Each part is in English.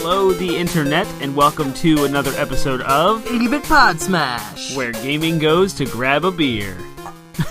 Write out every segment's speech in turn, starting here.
Hello, the internet, and welcome to another episode of 80-Bit Podsmash, where gaming goes to grab a beer.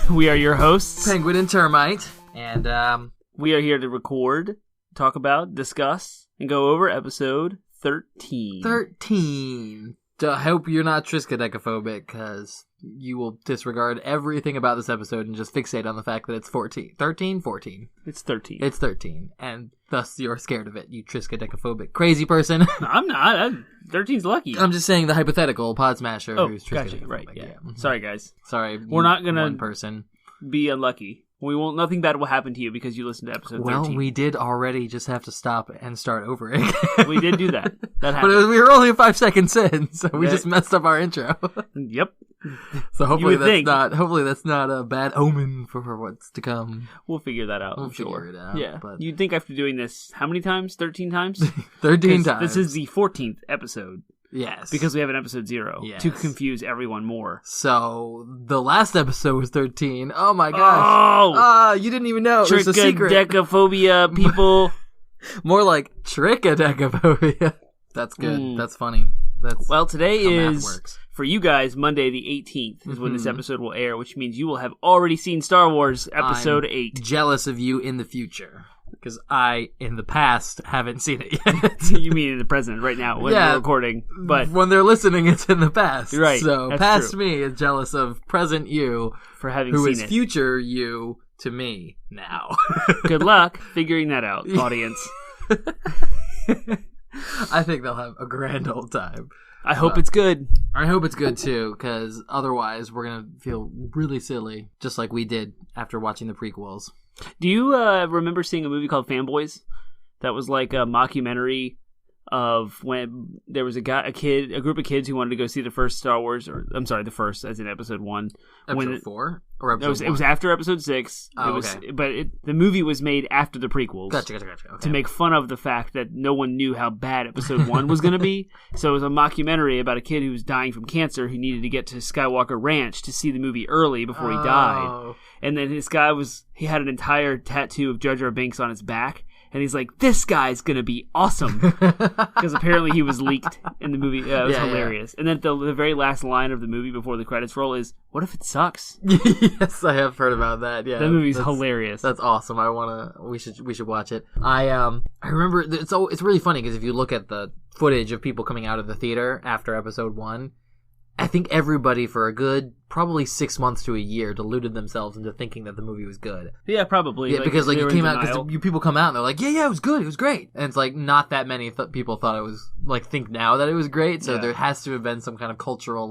We are your hosts, Penguin and Termite, and we are here to record, talk about, discuss, and go over episode 13. 13. I hope you're not triskaidekaphobic, because you will disregard everything about this episode and just fixate on the fact that it's 14. 13? 14. It's 13. It's 13, and thus you're scared of it, you triskaidekaphobic crazy person. No, I'm not. 13's lucky. I'm just saying the hypothetical Podsmasher who's gotcha. triskaidekaphobic. Right, yeah. Mm-hmm. Sorry, guys. Sorry, we're not gonna one person be unlucky. We won't. Nothing bad will happen to you because you listened to episode 13. Well, we did already just have to stop and start over again. We did do that. That happened. But we were only 5 seconds in, so we just messed up our intro. Yep. So hopefully that's not a bad omen for what's to come. We'll figure that out. We'll figure it out. Yeah. But You'd think after doing this, how many times? 13 times? 13 times. This is the 14th episode. Yes. Because we have an episode 0 Yes. to confuse everyone more. So the last episode was 13. Oh my gosh. Oh! You didn't even know. It was a secret. Triskaidekaphobia, people. More like triskaidekaphobia. That's good. That's funny. Well, today how math is, works. for you guys, Monday the 18th is when this episode will air, which means you will have already seen Star Wars Episode 8. Jealous of you in the future. Because I, in the past, haven't seen it yet. You mean in the present, right now, when we're recording. But when they're listening, it's in the past. Right. So that's past true. me is jealous of present you, For having who seen is it. future you to me now. Good luck figuring that out, audience. I think they'll have a grand old time. I hope it's good. I hope it's good too, because otherwise we're going to feel really silly, just like we did after watching the prequels. Do you remember seeing a movie called Fanboys? That was like a mockumentary of when there was a group of kids who wanted to go see the first Star Wars, the first, as in episode 1. Episode 4? Or episode 1? It was after episode 6. Oh, okay. But the movie was made after the prequels. Gotcha. Okay. To make fun of the fact that no one knew how bad episode 1 was going to be. So it was a mockumentary about a kid who was dying from cancer who needed to get to Skywalker Ranch to see the movie early before he died. And then he had an entire tattoo of Jar Jar Binks on his back. And he's like, this guy's going to be awesome. Because apparently he was leaked in the movie. It was hilarious. Yeah. And then the very last line of the movie before the credits roll is, what if it sucks? Yes, I have heard about that. Yeah, that movie's hilarious. That's awesome. We should watch it. I remember, it's really funny because if you look at the footage of people coming out of the theater after episode 1, I think everybody for a good probably 6 months to a year deluded themselves into thinking that the movie was good. Yeah, probably. Yeah, because you came out, because people come out and they're like, yeah, it was good, it was great, and it's like not that many people thought it was think now that it was great. So there has to have been some kind of cultural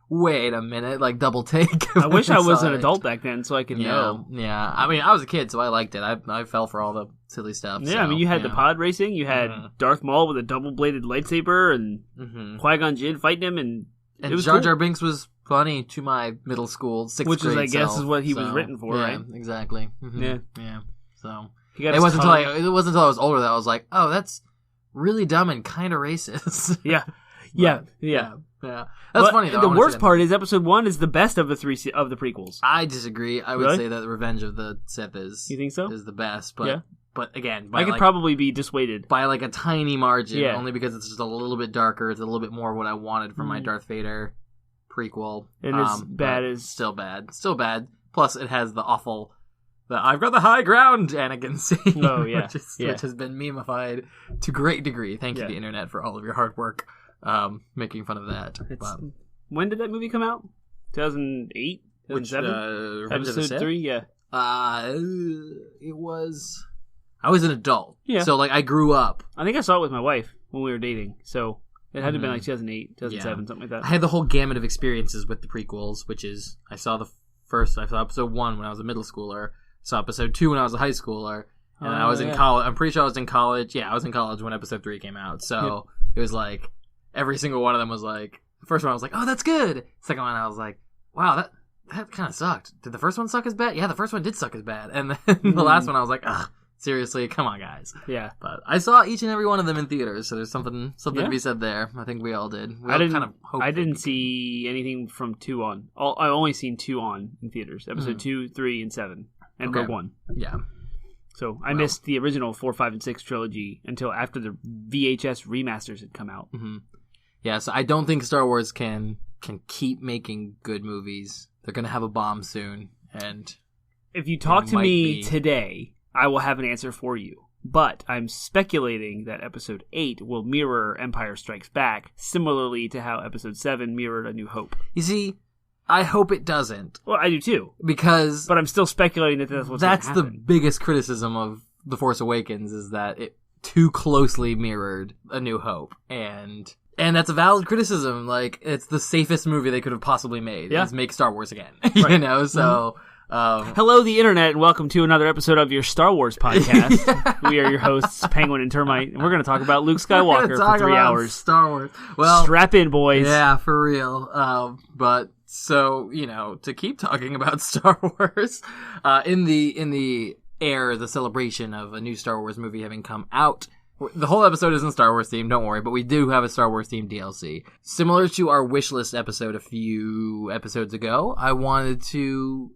wait a minute, double take. I wish I was an adult back then so I could know. Yeah, I mean, I was a kid, so I liked it. I fell for all the silly stuff. Yeah, so, I mean, you had the pod racing, you had Darth Maul with a double-bladed lightsaber, and Qui-Gon Jinn fighting him, and it was Jar Jar cool. Binks was funny to my middle school, 6th Which grade I guess self, is what he was written for, yeah, right? Exactly. Yeah. So it wasn't until I was older that I was like, oh, that's really dumb and kind of racist. Yeah. That's funny, though. The worst part is episode 1 is the best of the prequels. I disagree. I would say that Revenge of the Sith is the best, but But again, I could probably be dissuaded by a tiny margin, only because it's just a little bit darker. It's a little bit more what I wanted from my Darth Vader prequel. And as bad as still bad. Plus, it has the awful, I've got the high ground Anakin scene. Oh yeah, which has been memeified to great degree. Thank you, the internet, for all of your hard work making fun of that. When did that movie come out? 2008, 2007. Episode 3, yeah. It was. I was an adult. Yeah. So, I grew up. I think I saw it with my wife when we were dating. So, it had to have been 2008, 2007, something like that. I had the whole gamut of experiences with the prequels, which is, I saw episode 1 when I was a middle schooler. I saw episode 2 when I was a high schooler. And I was in college. I'm pretty sure I was in college. Yeah, I was in college when episode 3 came out. So, it was every single one of them was the first one I was like, oh, that's good. Second one I was like, wow, that kind of sucked. Did the first one suck as bad? Yeah, the first one did suck as bad. And then the last one I was like, ugh. Seriously, come on, guys. Yeah. But I saw each and every one of them in theaters, so there's something to be said there. I think we all did. I didn't see anything from 2 on. I only seen 2 on in theaters. Episode 2, 3, and 7. And Rogue One. Yeah. So I missed the original 4, 5, and 6 trilogy until after the VHS remasters had come out. Mm-hmm. Yeah, so I don't think Star Wars can keep making good movies. They're going to have a bomb soon. And if you talk to me today, I will have an answer for you. But I'm speculating that Episode 8 will mirror Empire Strikes Back, similarly to how Episode 7 mirrored A New Hope. You see, I hope it doesn't. Well, I do too. But I'm still speculating that that's what's going to happen. That's the biggest criticism of The Force Awakens, is that it too closely mirrored A New Hope. And that's a valid criticism. Like, it's the safest movie they could have possibly made. Is make Star Wars again. Right. You know, so... Hello, the internet, and welcome to another episode of your Star Wars podcast. We are your hosts, Penguin and Termite, and we're going to talk about Luke Skywalker for 3 hours. Star Wars. Well, strap in, boys. Yeah, for real. But so, you know, to keep talking about Star Wars, in the celebration of a new Star Wars movie having come out. The whole episode isn't Star Wars themed, don't worry, but we do have a Star Wars themed DLC. Similar to our wishlist episode a few episodes ago, I wanted to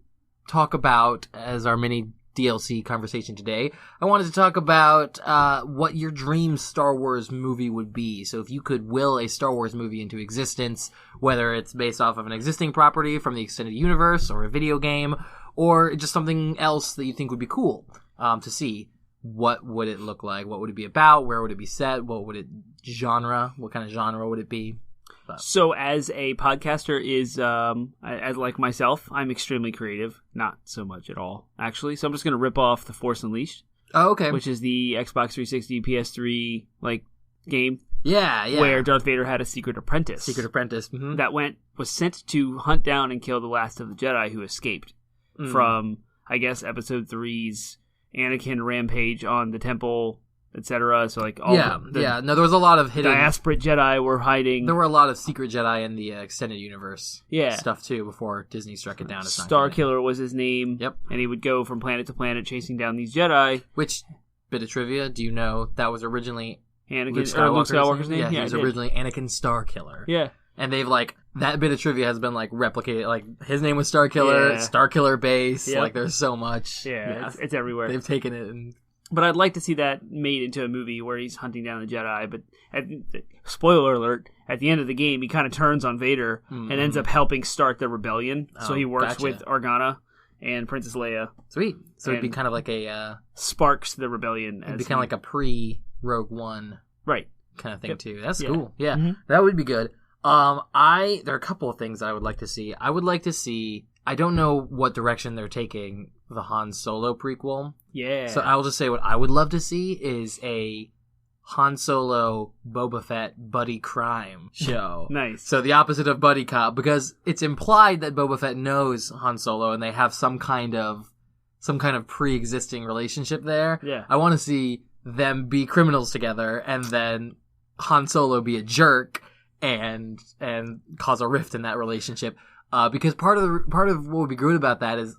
talk about, as our mini DLC conversation today, I wanted to talk about what your dream Star Wars movie would be. So if you could will a Star Wars movie into existence, whether it's based off of an existing property from the extended universe or a video game, or just something else that you think would be cool to see, what would it look like? What would it be about? Where would it be set? What kind of genre would it be? So as a podcaster as like myself, I'm extremely creative. Not so much at all, actually. So I'm just going to rip off The Force Unleashed. Oh, okay. Which is the Xbox 360, PS3 game. Yeah. Where Darth Vader had a secret apprentice. Mm-hmm. That was sent to hunt down and kill the last of the Jedi who escaped from, I guess, Episode 3's Anakin rampage on the temple, etc. So like all No, there was a lot of hidden diasporic Jedi were hiding. There were a lot of secret Jedi in the extended universe stuff too before Disney struck it down. Starkiller was his name. Yep. And he would go from planet to planet chasing down these Jedi. Which bit of trivia, do you know that was originally Luke Skywalker's name? Yeah, he was originally Anakin Starkiller. Yeah. And they've that bit of trivia has been replicated. His name was Starkiller, Starkiller base. Yep. There's so much. Yeah. It's everywhere. They've taken it and... But I'd like to see that made into a movie where he's hunting down the Jedi. But spoiler alert: at the end of the game, he kind of turns on Vader and ends up helping start the rebellion. So he works with Organa and Princess Leia. Sweet. So it'd be kind of like a sparks the rebellion. It'd be kind of like a pre-Rogue One, right? Kind of thing too. That's cool. Yeah, that would be good. There are a couple of things I would like to see. I would like to see. I don't know what direction they're taking the Han Solo prequel. Yeah. So I'll just say what I would love to see is a Han Solo Boba Fett buddy crime show. Nice. So the opposite of buddy cop, because it's implied that Boba Fett knows Han Solo and they have some kind of pre-existing relationship there. Yeah. I want to see them be criminals together and then Han Solo be a jerk and cause a rift in that relationship. Because part of what would be good about that is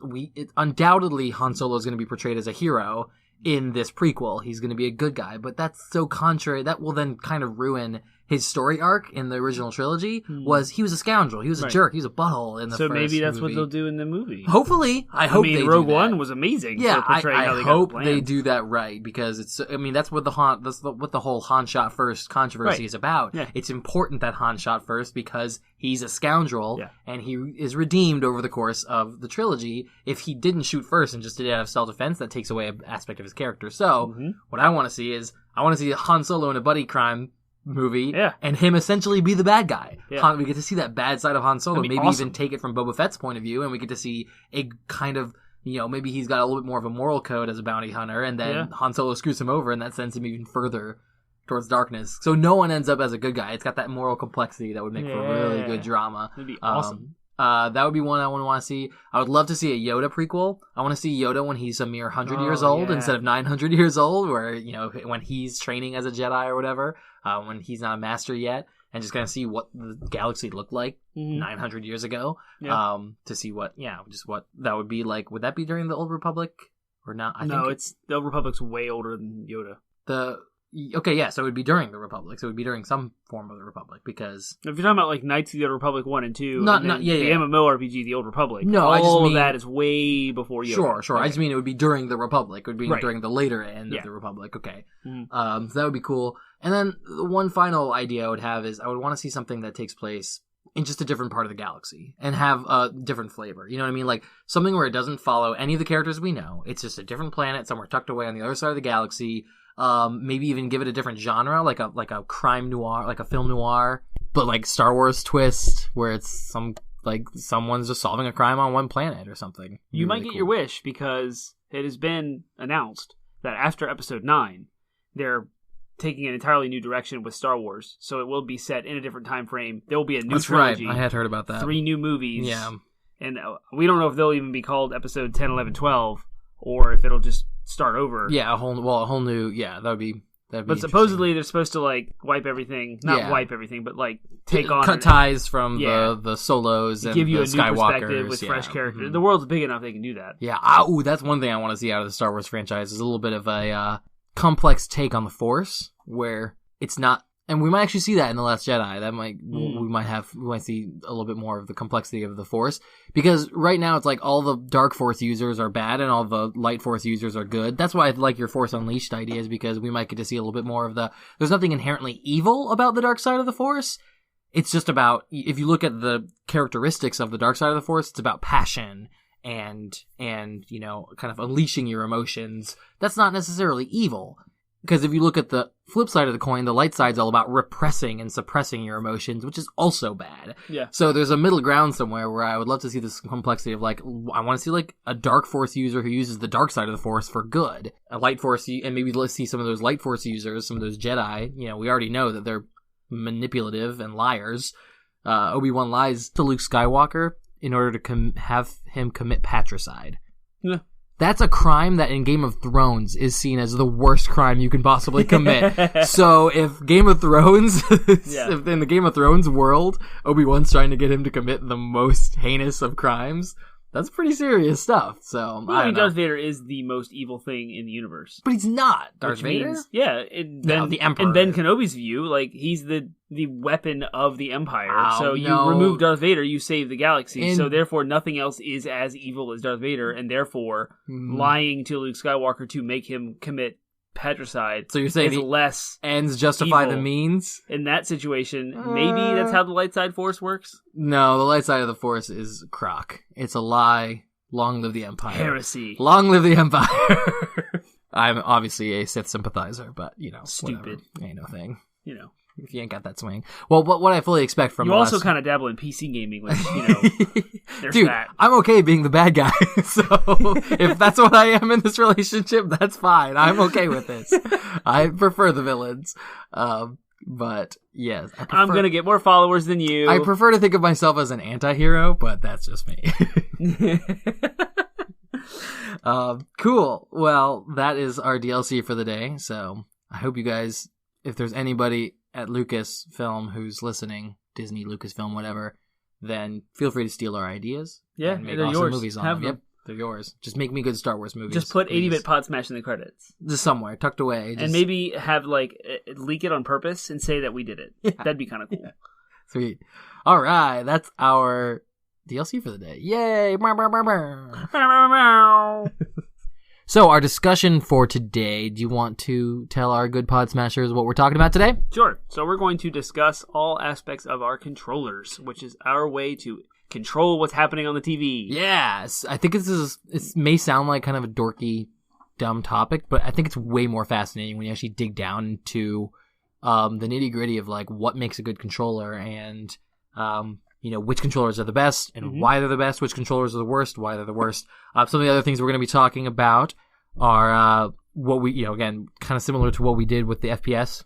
undoubtedly Han Solo is going to be portrayed as a hero in this prequel. He's going to be a good guy, but that's so contrary. That will then kind of ruin his story arc in the original trilogy. Was he was a scoundrel, he was a jerk, he was a butthole in the first movie. So maybe that's what they'll do in the movie. Hopefully, I hope they Rogue do that. One was amazing. Yeah, I hope they do that right, because it's. I mean, that's what the whole Han shot first controversy is about. Yeah. It's important that Han shot first because he's a scoundrel and he is redeemed over the course of the trilogy. If he didn't shoot first and just did it out of self-defense, that takes away an aspect of his character. So what I want to see is Han Solo in a buddy crime movie, and him essentially be the bad guy. We get to see that bad side of Han Solo. Maybe even take it from Boba Fett's point of view, and we get to see a kind of, maybe he's got a little bit more of a moral code as a bounty hunter, and then Han Solo screws him over, and that sends him even further towards darkness. So no one ends up as a good guy. It's got that moral complexity that would make for really good drama. That'd be awesome. That would be one I would want to see. I would love to see a Yoda prequel. I want to see Yoda when he's a mere 100 years old instead of 900 years old, where, when he's training as a Jedi or whatever, when he's not a master yet, and just kind of see what the galaxy looked like 900 years ago, to see what that would be like. Would that be during the Old Republic or not? The Old Republic's way older than Yoda. Okay, yeah, so it would be during the Republic. So it would be during some form of the Republic, because... If you're talking about, like, Knights of the Old Republic 1 and 2, the MMORPG, The Old Republic, no, all of that is way before Yoda. Sure. Okay. I just mean it would be during the Republic. It would be during the later end of the Republic. Okay. So that would be cool. And then the one final idea I would have is I would want to see something that takes place in just a different part of the galaxy and have a different flavor. You know what I mean? Like something where it doesn't follow any of the characters we know. It's just a different planet somewhere tucked away on the other side of the galaxy. Maybe even give it a different genre, like a crime noir, like a film noir, but like Star Wars twist, where it's someone's just solving a crime on one planet or something. You might get your wish, because it has been announced that after Episode 9, they're taking an entirely new direction with Star Wars, so it will be set in a different time frame. There will be a new trilogy. Right. I had heard about that. 3 new movies. Yeah. And we don't know if they'll even be called Episode 10, 11, 12, or if it'll just start over. Yeah, a whole new. Yeah, that'd be. But supposedly they're supposed to like wipe everything, not wipe everything, but like take on cut ties from the Solos and give you the a new Skywalkers perspective with fresh characters. The world's big enough they can do that. Yeah, that's one thing I want to see out of the Star Wars franchise is a little bit of a complex take on the Force, where it's not. And we might actually see that in The Last Jedi. That might we might see a little bit more of the complexity of the Force, because right now it's like all the Dark Force users are bad and all the Light Force users are good. That's why I like your Force Unleashed ideas, because we might get to see a little bit more of the. There's nothing inherently evil about the dark side of the Force. It's just about, if you look at the characteristics of the dark side of the Force, it's about passion and kind of unleashing your emotions. That's not necessarily evil. Because if you look at the flip side of the coin, the light side's all about repressing and suppressing your emotions, which is also bad. Yeah. So there's a middle ground somewhere where I would love to see this complexity of, like, I want to see, like, a Dark Force user who uses the dark side of the Force for good. A Light Force, and maybe let's see some of those Light Force users, some of those Jedi. We already know that they're manipulative and liars. Obi-Wan lies to Luke Skywalker in order to have him commit patricide. Yeah. That's a crime that in Game of Thrones is seen as the worst crime you can possibly commit. So if Game of Thrones, if in the Game of Thrones world, Obi-Wan's trying to get him to commit the most heinous of crimes, that's pretty serious stuff. So I mean, Darth Vader is the most evil thing in the universe, but he's not Darth Vader. The Emperor. In Ben Kenobi's view, like, he's the weapon of the Empire. So you remove Darth Vader, you save the galaxy. So therefore, nothing else is as evil as Darth Vader, and therefore, lying to Luke Skywalker to make him commit patricide. So you're saying is less ends justify evil. The means? In that situation, maybe that's how the light side force works? No, the light side of the Force is crock. It's a lie. Long live the Empire. Heresy. Long live the Empire. I'm obviously a Sith sympathizer, but, stupid. Whatever. Ain't no thing. If you ain't got that swing. Well, what I fully expect from you also kind of dabble in PC gaming, which, there's Dude, that. I'm okay being the bad guy. So if that's what I am in this relationship, that's fine. I'm okay with this. I prefer the villains. But yes, I'm going to get more followers than you. I prefer to think of myself as an anti-hero, but that's just me. Cool. Well, that is our DLC for the day. So I hope you guys, if there's anybody at Lucasfilm who's listening, Disney, Lucasfilm, whatever, then feel free to steal our ideas. Yeah, and make they're awesome yours. movies on Have them. them. Yep, they're yours. Just make me good Star Wars movies. Just put 80-bit Podsmash in the credits. Just somewhere, tucked away. And maybe have, leak it on purpose and say that we did it. Yeah. That'd be kind of cool. Yeah. Sweet. All right, that's our DLC for the day. Yay! So, our discussion for today, do you want to tell our good Pod Smashers what we're talking about today? Sure. So, we're going to discuss all aspects of our controllers, which is our way to control what's happening on the TV. Yes. I think it may sound like kind of a dorky, dumb topic, but I think it's way more fascinating when you actually dig down into the nitty-gritty of, what makes a good controller and, which controllers are the best and why they're the best, which controllers are the worst, why they're the worst. Some of the other things we're going to be talking about are what we, again, kind of similar to what we did with the FPS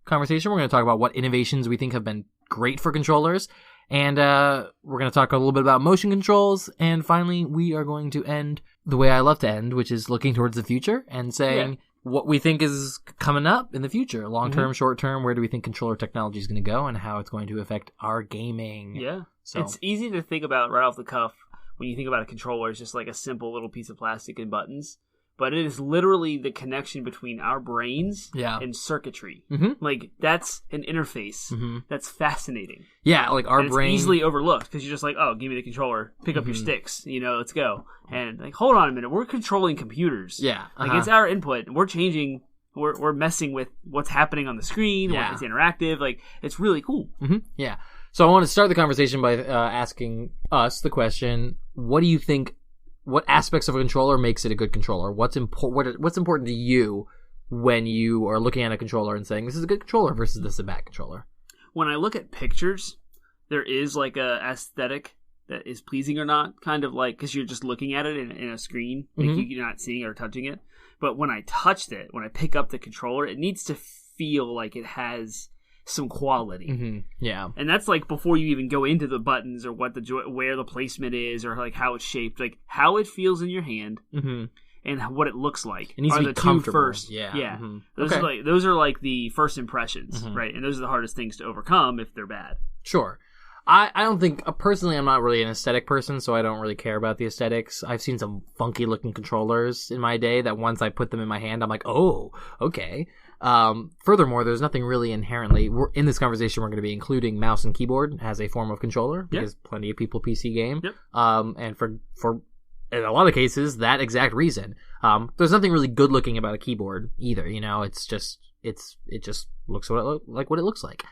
conversation. We're going to talk about what innovations we think have been great for controllers. And we're going to talk a little bit about motion controls. And finally, we are going to end the way I love to end, which is looking towards the future and saying what we think is coming up in the future. Long-term, short-term, where do we think controller technology is going to go and how it's going to affect our gaming. Yeah. So it's easy to think about right off the cuff when you think about a controller. It's just like a simple little piece of plastic and buttons. but it is literally the connection between our brains and circuitry. Mm-hmm. Like, that's an interface that's fascinating. Yeah, like our brain... It's easily overlooked because you're just like, oh, give me the controller, pick up your sticks, let's go. And like, hold on a minute, we're controlling computers. Yeah. Like, it's our input, and we're changing... We're messing with what's happening on the screen. Yeah. It's interactive. Like, it's really cool. Mm-hmm. Yeah. So I want to start the conversation by asking us the question: what do you think? What aspects of a controller makes it a good controller? What's important to you when you are looking at a controller and saying this is a good controller versus this is a bad controller? When I look at pictures, there is like a aesthetic that is pleasing or not, kind of like because you're just looking at it in a screen, like you're not seeing it or touching it. But when I touched it, when I pick up the controller, it needs to feel like it has some quality. Mm-hmm. Yeah. And that's like before you even go into the buttons or where the placement is or like how it's shaped, like how it feels in your hand and what it looks like. It needs to be comfortable. First. Yeah. Mm-hmm. Those are like the first impressions, right? And those are the hardest things to overcome if they're bad. Sure. I don't think, personally, I'm not really an aesthetic person, so I don't really care about the aesthetics. I've seen some funky looking controllers in my day that once I put them in my hand, I'm like, oh, okay. Furthermore, there's nothing really inherently, in this conversation, we're going to be including mouse and keyboard as a form of controller, because plenty of people PC game. Yep. And for in a lot of cases, that exact reason. There's nothing really good looking about a keyboard either, it just looks like what it looks like.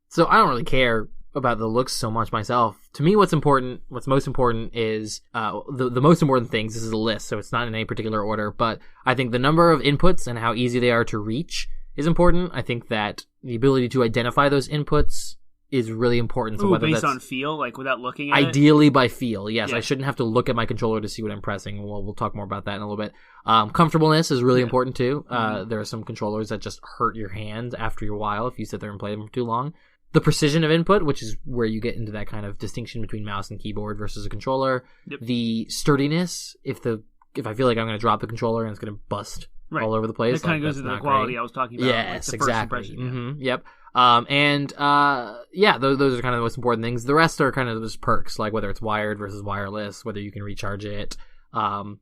So I don't really care about the looks so much myself. To me, what's most important is the most important things. This is a list, so it's not in any particular order, but I think the number of inputs and how easy they are to reach is important. I think that the ability to identify those inputs is really important. So whether based on feel, like without looking at ideally by feel, yes. Yeah. I shouldn't have to look at my controller to see what I'm pressing. We'll talk more about that in a little bit. Comfortableness is really important too. There are some controllers that just hurt your hands after a while if you sit there and play them for too long. The precision of input, which is where you get into that kind of distinction between mouse and keyboard versus a controller. Yep. The sturdiness, if I feel like I'm going to drop the controller and it's going to bust all over the place. That kind of goes into the quality I was talking about. Yes, like exactly. Yep. Those are kind of the most important things. The rest are kind of just perks, like whether it's wired versus wireless, whether you can recharge it, and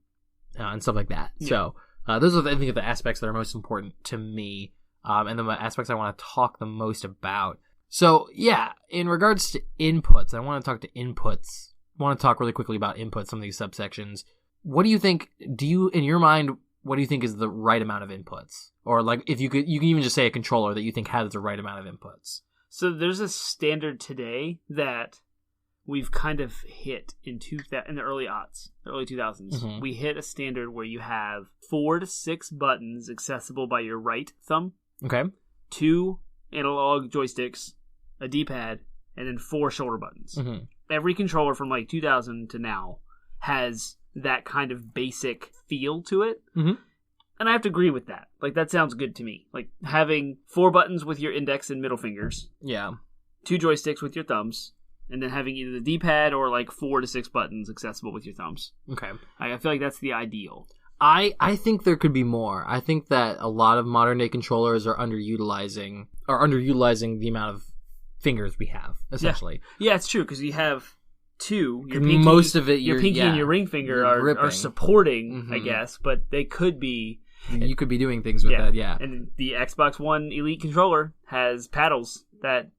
stuff like that. Yeah. So those are, I think, the aspects that are most important to me, and the aspects I want to talk the most about. So, yeah, in regards to inputs, I want to talk really quickly about inputs, some of these subsections. What do you think, in your mind, what do you think is the right amount of inputs? Or, like, if you can even just say a controller that you think has the right amount of inputs. So, there's a standard today that we've kind of hit in the early aughts, the early 2000s. Mm-hmm. We hit a standard where you have 4 to 6 buttons accessible by your right thumb. Okay. 2 analog joysticks, a D-pad, and then 4 shoulder buttons. Mm-hmm. Every controller from like 2000 to now has that kind of basic feel to it. Mm-hmm. And I have to agree with that. Like, that sounds good to me. Like, having 4 buttons with your index and middle fingers. Yeah. 2 joysticks with your thumbs. And then having either the D-pad or like 4 to 6 buttons accessible with your thumbs. Okay. I feel like that's the ideal. I think there could be more. I think that a lot of modern day controllers are underutilizing the amount of fingers we have, essentially. Yeah, it's true, because you have 2. Your pinky, most of it, your pinky and your ring finger are supporting, I guess, but they could be. You could be doing things with that, yeah. And the Xbox One Elite controller has paddles that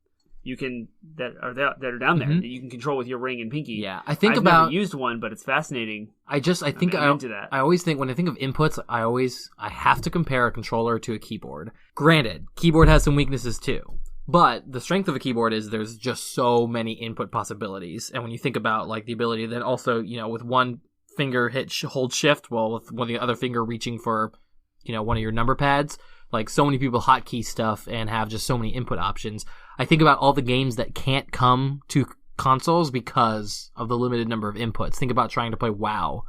you can that are down there that you can control with your ring and pinky. Yeah, I've never used one, but it's fascinating. I'm into that. I always think when I think of inputs, I have to compare a controller to a keyboard. Granted, keyboard has some weaknesses too, but the strength of a keyboard is there's just so many input possibilities. And when you think about like the ability that also with one finger hold shift, while with one of the other finger reaching for one of your number pads. Like, so many people hotkey stuff and have just so many input options. I think about all the games that can't come to consoles because of the limited number of inputs. Think about trying to play WoW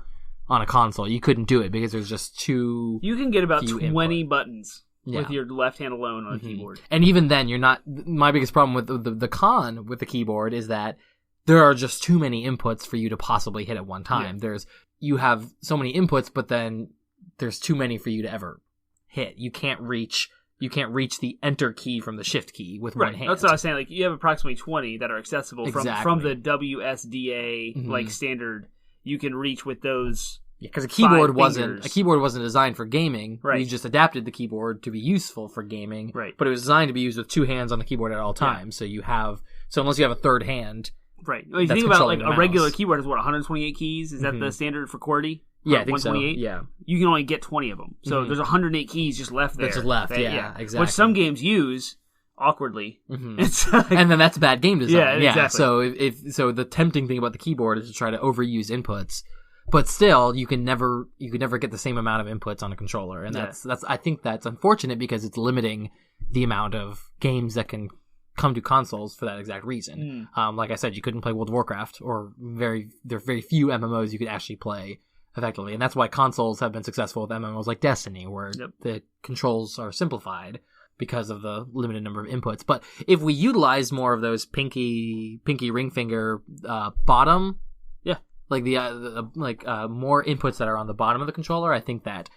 on a console. You couldn't do it because there's just too You can get about 20 buttons with your left hand alone on a keyboard. And even then, you're not... My biggest problem with the con with the keyboard is that there are just too many inputs for you to possibly hit at one time. Yeah. You have so many inputs, but then there's too many for you to ever hit. You can't reach the enter key from the shift key with one hand. That's what I was saying. Like, you have approximately 20 that are accessible from the WSDA like standard. You can reach with those because a keyboard wasn't designed for gaming. Right. We just adapted the keyboard to be useful for gaming. Right. But it was designed to be used with two hands on the keyboard at all times. Yeah. So unless you have a third hand. Right. Well, if you think about like a regular keyboard is 128 keys. Is that the standard for QWERTY? Yeah, I think so. Yeah. You can only get 20 of them. So there's 108 keys just left there. That's left. Yeah, exactly. Which some games use awkwardly. It's like, and then that's bad game design. Yeah, exactly. So the tempting thing about the keyboard is to try to overuse inputs. But still, you can never get the same amount of inputs on a controller, and that's I think that's unfortunate because it's limiting the amount of games that can come to consoles for that exact reason. Like I said, you couldn't play World of Warcraft, or there are very few MMOs you could actually play effectively, and that's why consoles have been successful with MMOs like Destiny, where the controls are simplified because of the limited number of inputs. But if we utilize more of those pinky ring finger bottom. Like more inputs that are on the bottom of the controller, I think that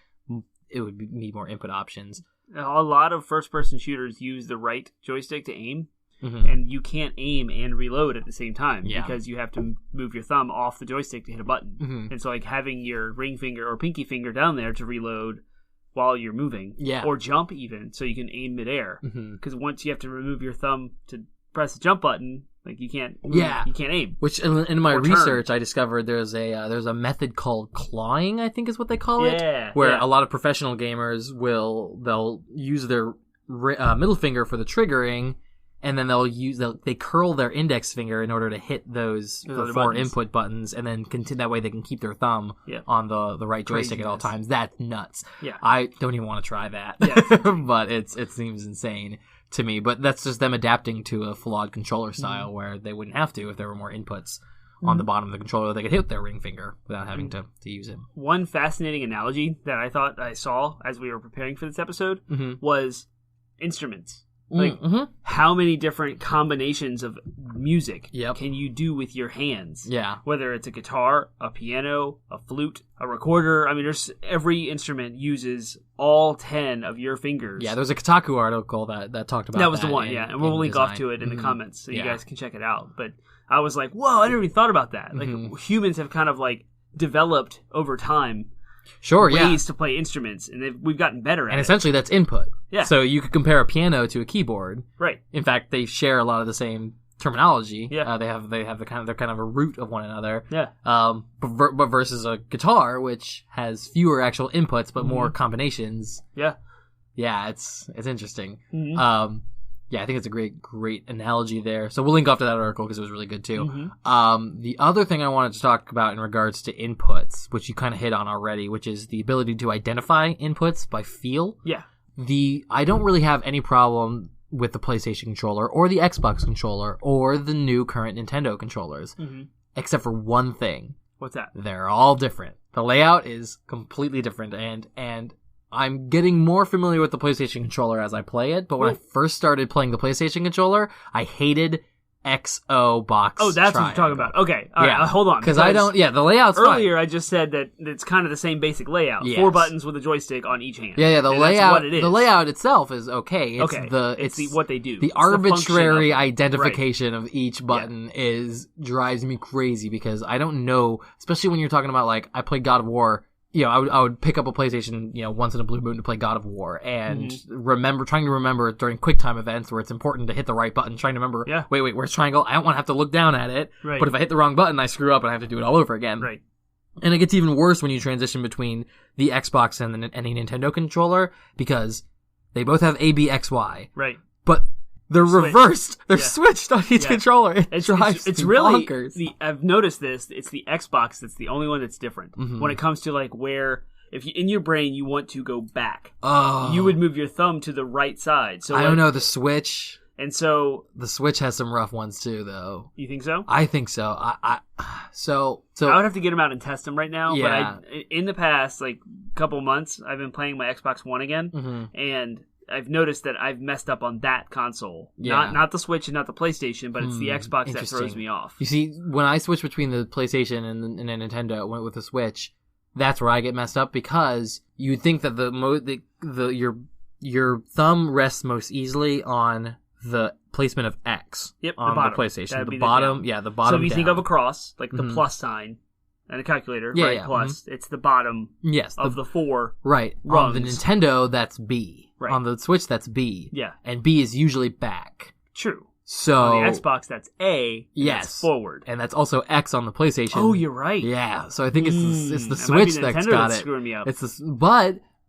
it would need more input options. A lot of first-person shooters use the right joystick to aim, and you can't aim and reload at the same time because you have to move your thumb off the joystick to hit a button. And so, like, having your ring finger or pinky finger down there to reload while you're moving, or jump even, so you can aim midair. Because once you have to remove your thumb to press the jump button. Like you can't aim. Which in my research, I discovered there's a method called clawing, I think is what they call it, where a lot of professional gamers they'll use their middle finger for the triggering, and then they curl their index finger in order to hit the four input buttons, and then that way they can keep their thumb on the right joystick at all times. That's nuts. Yeah, I don't even want to try that. Yeah, but it seems insane to me, but that's just them adapting to a flawed controller style where they wouldn't have to if there were more inputs on the bottom of the controller. They could hit their ring finger without having to use it. One fascinating analogy that I thought I saw as we were preparing for this episode was instruments. Like, how many different combinations of music can you do with your hands? Yeah. Whether it's a guitar, a piano, a flute, a recorder. I mean, every instrument uses all 10 of your fingers. Yeah, there's a Kotaku article that talked about that. That was the one, and we'll link off to it in the comments so you guys can check it out. But I was like, whoa, I never even thought about that. Like, humans have kind of, like, developed over time ways to play instruments, and we've gotten better at it. And essentially that's input. Yeah. So you could compare a piano to a keyboard. Right. In fact, they share a lot of the same terminology. Yeah. They have they're kind of a root of one another. Yeah. But versus a guitar, which has fewer actual inputs but more combinations. Yeah. Yeah, it's interesting. Yeah, I think it's a great analogy there. So we'll link off to that article because it was really good too. The other thing I wanted to talk about in regards to inputs, which you kind of hit on already, which is the ability to identify inputs by feel. Yeah. I don't really have any problem with the PlayStation controller or the Xbox controller or the new current Nintendo controllers, except for one thing. What's that? They're all different. The layout is completely different, and I'm getting more familiar with the PlayStation controller as I play it, but when I first started playing the PlayStation controller, I hated XO box. Oh, that's what you're talking about. Okay, all right, hold on. Because the layout's earlier fine. I just said that it's kind of the same basic layout. Yes. 4 buttons with a joystick on each hand. Yeah, the layout. The layout itself is okay. It's what they do. The arbitrary identification of each button drives me crazy because I don't know, especially when you're talking about like I played God of War. I would pick up a PlayStation, once in a blue moon to play God of War, and trying to remember during QuickTime events where it's important to hit the right button, trying to remember, wait, where's triangle? I don't want to have to look down at it, but if I hit the wrong button, I screw up and I have to do it all over again. Right. And it gets even worse when you transition between the Xbox and a Nintendo controller, because they both have A, B, X, Y. Right. But they're reversed. They're switched on each controller. It drives it's me really bonkers. I've noticed this. It's the Xbox that's the only one that's different when it comes to like where if you, in your brain you want to go back, you would move your thumb to the right side. So I don't know the Switch. And so the Switch has some rough ones too, though. You think so? I think so. So I would have to get them out and test them right now. Yeah. But in the past like couple months, I've been playing my Xbox One again, and I've noticed that I've messed up on that console. Yeah. Not the Switch and not the PlayStation, but it's the Xbox that throws me off. You see, when I switch between the PlayStation and the Nintendo, went with the Switch, that's where I get messed up because you'd think that your thumb rests most easily on the placement of X on the PlayStation. The bottom. The bottom. So if you think of a cross, like the plus sign, and a calculator, right? Plus, it's the bottom of the 4 Right. rungs. On the Nintendo, that's B. Right. On the Switch, that's B. Yeah. And B is usually back. True. So on the Xbox, that's A. That's forward. And that's also X on the PlayStation. Oh, you're right. Yeah. So I think it's the Switch that's got it. Screwing me up.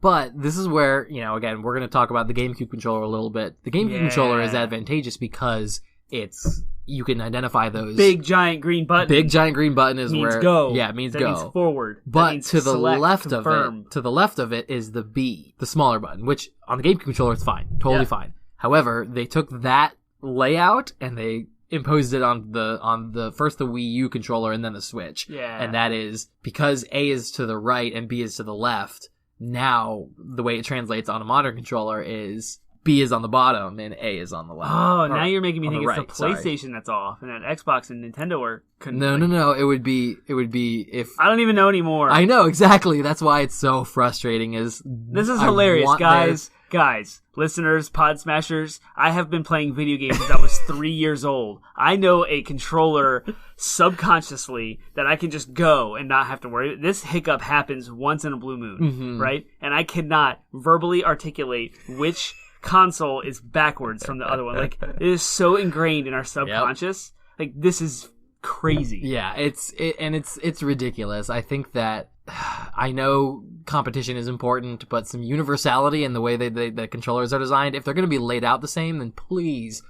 But this is where, again, we're going to talk about the GameCube controller a little bit. The GameCube controller is advantageous because you can identify those. Big giant green button. Big giant green button is means where go. Yeah, it means that go. Means forward. But means to the select, left confirm. to the left of it is the B, the smaller button, which on the GameCube controller it's fine, totally fine. However, they took that layout and they imposed it on the first the Wii U controller and then the Switch. Yeah. And that is because A is to the right and B is to the left. Now the way it translates on a modern controller is B is on the bottom and A is on the left. Oh, now you're making me think it's right, the PlayStation that's off, and that Xbox and Nintendo are. No. It would be if I don't even know anymore. I know exactly. That's why it's so frustrating. This is hilarious, guys, listeners, pod smashers. I have been playing video games since I was 3 years old. I know a controller subconsciously that I can just go and not have to worry. This hiccup happens once in a blue moon, right? And I cannot verbally articulate which console is backwards from the other one. Like, it is so ingrained in our subconscious. Like, this is crazy. Yeah, it's ridiculous. I think that I know competition is important, but some universality in the way the controllers are designed. If they're going to be laid out the same, then please,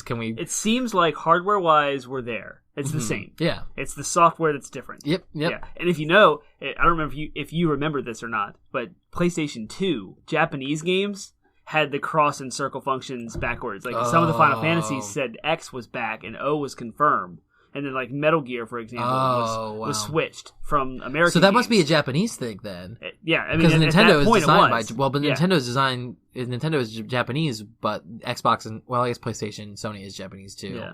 can we? It seems like hardware-wise, we're there. It's the same. Yeah, it's the software that's different. Yep. Yeah, and if you know, I don't remember if you remember this or not, but PlayStation 2 Japanese games had the cross and circle functions backwards. Like some of the Final Fantasies said X was back and O was confirmed. And then, like, Metal Gear, for example, was switched from American So that games. must be a Japanese thing, then. Yeah, I mean, because Nintendo is designed by... Well, but Nintendo is Japanese, but Xbox and... Well, I guess PlayStation and Sony is Japanese, too. Yeah.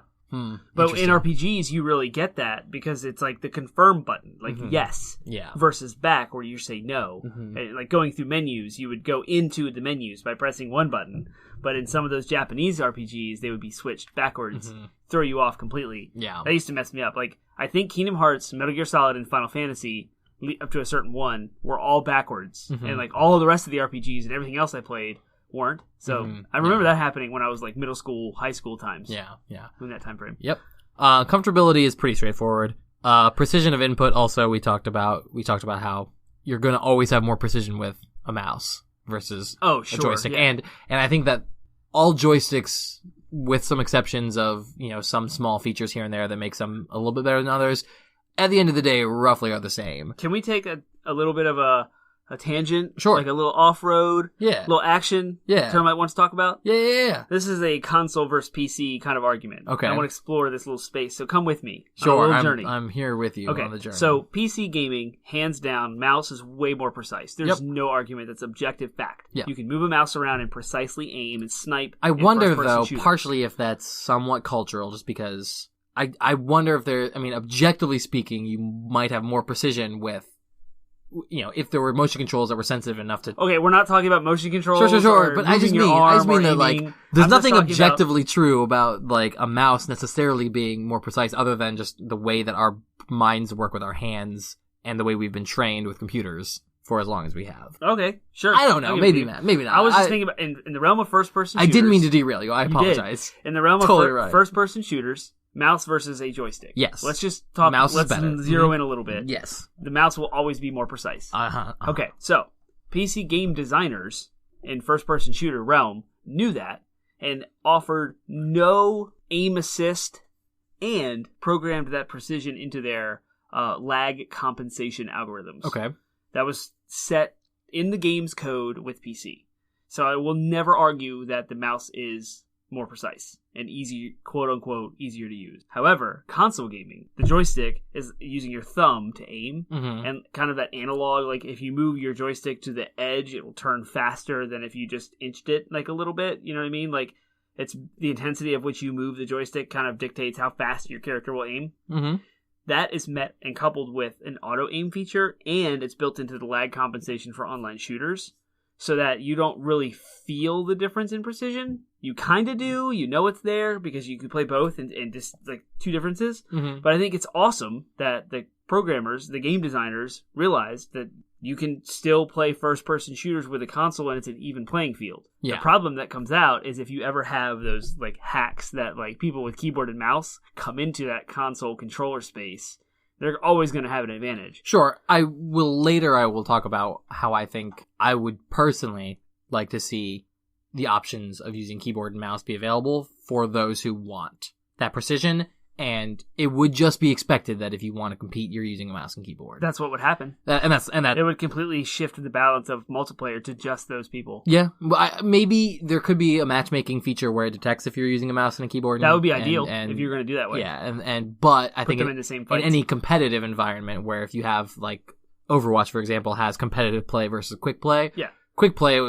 But in RPGs, you really get that because it's like the confirm button, like yes, versus back where you say no. And like going through menus, you would go into the menus by pressing one button. But in some of those Japanese RPGs, they would be switched backwards, throw you off completely. Yeah, that used to mess me up. Like I think Kingdom Hearts, Metal Gear Solid, and Final Fantasy up to a certain one were all backwards, and like all of the rest of the RPGs and everything else I played weren't. So I remember that happening when I was like middle school, high school times. Yeah. In that time frame. Yep. Comfortability is pretty straightforward. Precision of input also we talked about how you're going to always have more precision with a mouse versus a joystick. Yeah. And I think that all joysticks, with some exceptions of, some small features here and there that make some a little bit better than others, at the end of the day roughly are the same. Can we take a little bit of a tangent? Sure. Like a little off-road? Yeah. Little action? Yeah. Termite wants to talk about? Yeah. This is a console versus PC kind of argument. Okay. I want to explore this little space, so come with me. Sure. On a little journey. I'm here with you on the journey. So PC gaming, hands down, mouse is way more precise. There's no argument. That's objective fact. Yeah. You can move a mouse around and precisely aim and snipe. I wonder, though, shooters. partially if that's somewhat cultural, just because I wonder if objectively speaking, you might have more precision with, if there were motion controls that were sensitive enough to... Okay, we're not talking about motion controls. Sure. But I just mean that, like, there's nothing objectively about... true about, like, a mouse necessarily being more precise other than just the way that our minds work with our hands and the way we've been trained with computers for as long as we have. Okay, sure. I don't know. Maybe not. I was just thinking about, in the realm of first-person shooters... I didn't mean to derail you. I apologize. In the realm of first-person shooters... Mouse versus a joystick. Yes. Let's just talk. Mouse let's is better. Zero in a little bit. Yes. The mouse will always be more precise. Okay, so PC game designers in first-person shooter realm knew that and offered no aim assist and programmed that precision into their lag compensation algorithms. Okay. That was set in the game's code with PC. So I will never argue that the mouse is more precise and easy, quote unquote, easier to use. However, console gaming, the joystick is using your thumb to aim, and kind of that analog, like if you move your joystick to the edge, it will turn faster than if you just inched it like a little bit. You know what I mean? Like it's the intensity of which you move the joystick kind of dictates how fast your character will aim. That is met and coupled with an auto aim feature, and it's built into the lag compensation for online shooters. so that you don't really feel the difference in precision. You kind of do. You know it's there because you can play both and just like two differences. Mm-hmm. But I think it's awesome that the programmers, the game designers, realized that you can still play first-person shooters with a console and it's an even playing field. Yeah. The problem that comes out is if you ever have those like hacks that like people with keyboard and mouse come into that console controller space, they're always going to have an advantage. Sure. I will talk about how I think I would personally like to see the options of using keyboard and mouse be available for those who want that precision, and it would just be expected that if you want to compete, you're using a mouse and keyboard. That's what would happen. And that it would completely shift the balance of multiplayer to just those people. Yeah. Maybe there could be a matchmaking feature where it detects if you're using a mouse and a keyboard. That would be ideal if you're going to do that way. Yeah, but I Put think them in the same fights. In any competitive environment where if you have, like, Overwatch, for example, has competitive play versus quick play. Yeah. Quick play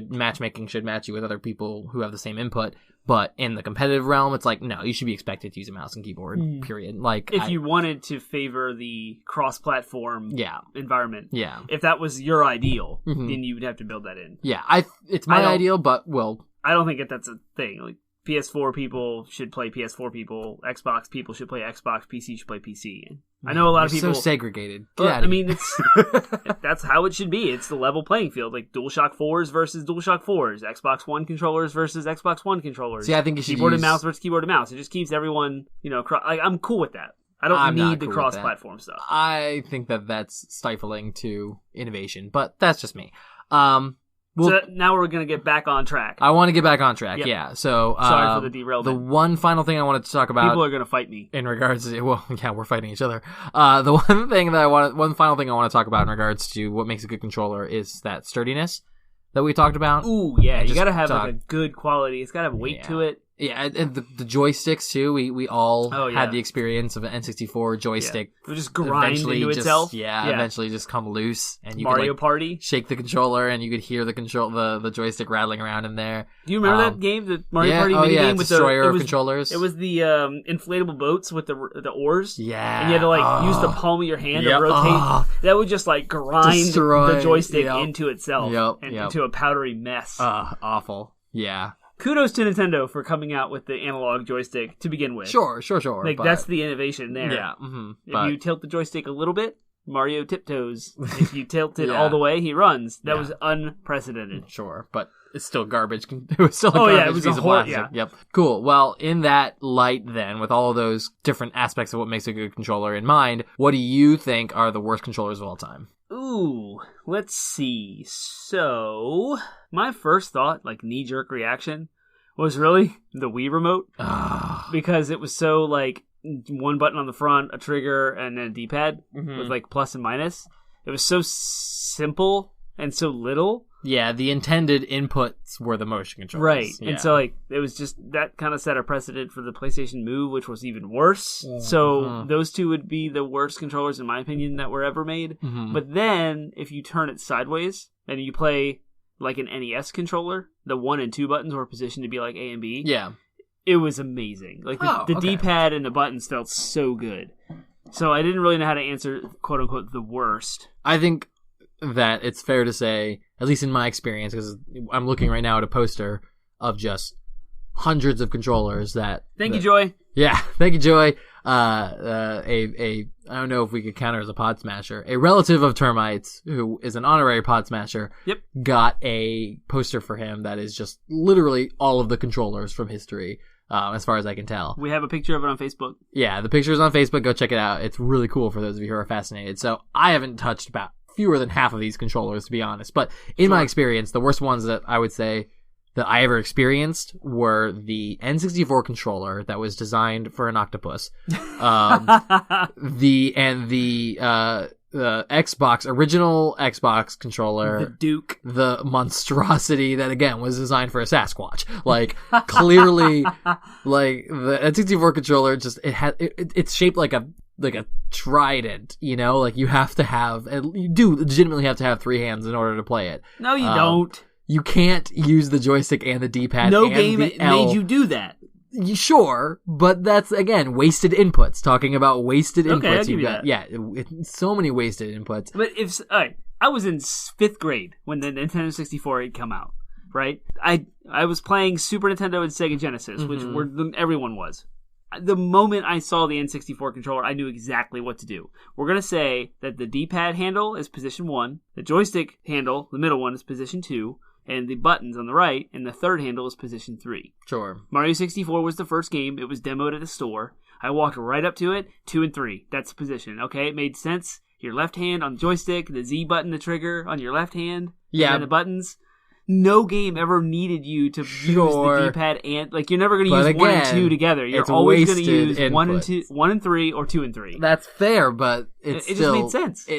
matchmaking should match you with other people who have the same input, but in the competitive realm, it's like, no, you should be expected to use a mouse and keyboard, period. Like, if you wanted to favor the cross-platform environment, if that was your ideal, then you would have to build that in. Yeah, it's my ideal, but, well... I don't think that's a thing. Like, PS4 people should play PS4 people, Xbox people should play Xbox, PC should play PC. I know a lot of people... so segregated. I mean, it's that's how it should be. It's the level playing field. Like DualShock 4s versus DualShock 4s, Xbox One controllers versus Xbox One controllers. See, I think you should keyboard and mouse versus keyboard and mouse. It just keeps everyone, I'm cool with that. I don't need the cross-platform stuff. I think that's stifling to innovation, but that's just me. So now we're going to get back on track. I want to get back on track, yeah. So sorry for the derailment. The one final thing I wanted to talk about... People are going to fight me. In regards to... Well, yeah, we're fighting each other. The one final thing I want to talk about in regards to what makes a good controller is that sturdiness that we talked about. Ooh, yeah. You got to have like a good quality. It's got to have weight to it. Yeah, and the joysticks too. We all had the experience of an N64 joystick. It would just grind into itself. Eventually just come loose, and you Mario could, Party shake the controller, and you could hear the joystick rattling around in there. Do you remember that game, the Mario Party mini game with Destroyer of controllers? It was the inflatable boats with the ours. Yeah, and you had to use the palm of your hand to rotate. That would just like grind the joystick into itself and into a powdery mess. Awful. Yeah. Kudos to Nintendo for coming out with the analog joystick to begin with. Sure. Like, that's the innovation there. Yeah. If you tilt the joystick a little bit, Mario tiptoes. If you tilt it all the way, he runs. That was unprecedented. Sure, but it's still garbage. It was still a garbage piece of plastic. Yep. Cool. Well, in that light then, with all of those different aspects of what makes a good controller in mind, what do you think are the worst controllers of all time? Ooh, let's see. So, my first thought, like knee-jerk reaction, was really the Wii remote. Because it was so, like, one button on the front, a trigger, and then a D-pad with, like, plus and minus. It was so simple and so little. Yeah, the intended inputs were the motion controls. Right. Yeah. And so, like, it was just, that kind of set a precedent for the PlayStation Move, which was even worse. So, those two would be the worst controllers, in my opinion, that were ever made. But then, if you turn it sideways, and you play, like, an NES controller, the 1 and 2 buttons were positioned to be like A and B. Yeah. It was amazing. Like, the D-pad and the buttons felt so good. So, I didn't really know how to answer, quote-unquote, the worst. I think that it's fair to say, at least in my experience, because I'm looking right now at a poster of just hundreds of controllers that... Thank you, Joy. Yeah, thank you, Joy. I don't know if we could count her as a pod smasher. A relative of Termite's, who is an honorary pod smasher, got a poster for him that is just literally all of the controllers from history, as far as I can tell. We have a picture of it on Facebook. Yeah, the picture is on Facebook. Go check it out. It's really cool for those of you who are fascinated. So I haven't touched about fewer than half of these controllers, to be honest. But in my experience, the worst ones that I would say that I ever experienced were the N64 controller that was designed for an octopus, the original Xbox controller, the Duke, the monstrosity that again was designed for a Sasquatch. Like clearly, like the N64 controller, just it's shaped like a trident, you know, like you have to have, and you do legitimately have to have 3 hands in order to play it. No, you don't. You can't use the joystick and the D-pad. No and game the made you do that. Sure, but that's again wasted inputs. Talking about wasted inputs, I'll give you that. Yeah, so many wasted inputs. But I was in 5th grade when the Nintendo 64 had come out, right? I was playing Super Nintendo and Sega Genesis, which everyone was. The moment I saw the N64 controller, I knew exactly what to do. We're going to say that the D-pad handle is position 1, the joystick handle, the middle one, is position 2, and the buttons on the right, and the third handle is position 3. Sure. Mario 64 was the first game. It was demoed at the store. I walked right up to it, 2 and 3. That's the position. Okay, it made sense. Your left hand on the joystick, the Z button, the trigger on your left hand, yeah, and the buttons. No game ever needed you to use the D-pad and you're never going to use 1 and 2 together. You're always going to use 1 and 3 or 2 and 3. That's fair, but it still just made sense.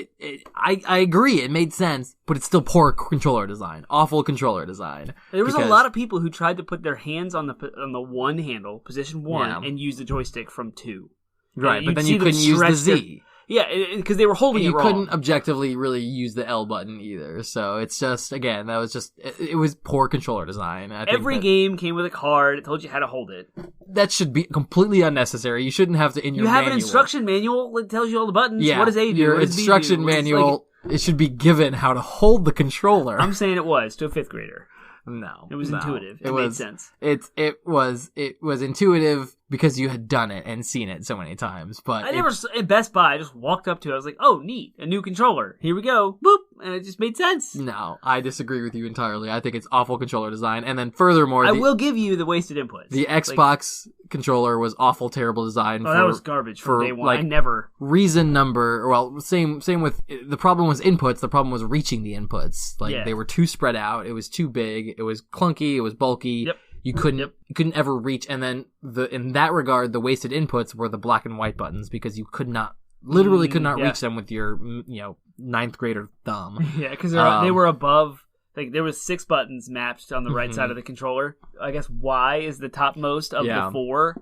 I agree, it made sense, but it's still poor controller design, awful controller design. There was a lot of people who tried to put their hands on the one handle, position 1, and use the joystick from 2. Right, but then you couldn't use the Z. Yeah, because they were holding it wrong. You couldn't objectively really use the L button either. So it's just, again, that was just, it was poor controller design. Every game came with a card. It told you how to hold it. That should be completely unnecessary. You shouldn't have to in your manual. You have an instruction manual that tells you all the buttons. Yeah, what does A do? Your instruction manual, it should be given how to hold the controller. I'm saying it was to a 5th grader. No. It was intuitive. It made sense. It was intuitive because you had done it and seen it so many times. But at Best Buy, I just walked up to it. I was like, oh, neat. A new controller. Here we go. Boop. And it just made sense. No, I disagree with you entirely. I think it's awful controller design. And then furthermore, I will give you the wasted inputs. The Xbox controller was awful, terrible design. That was garbage from day one. I never. Reason number, well, same with, the problem was inputs. The problem was reaching the inputs. They were too spread out. It was too big. It was clunky. It was bulky. Yep. You couldn't ever reach. And then in that regard, the wasted inputs were the black and white buttons because you could not reach them with your 9th grader thumb. Yeah, because they were above. There was 6 buttons mapped on the right side of the controller. I guess Y is the topmost of the 4.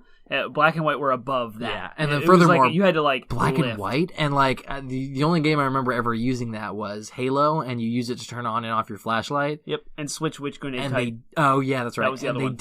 Black and white were above that. Yeah, and then furthermore, you had to black lift. and white, and the only game I remember ever using that was Halo, and you use it to turn on and off your flashlight. Yep, and switch which grenade and type. That's right. That was the other one.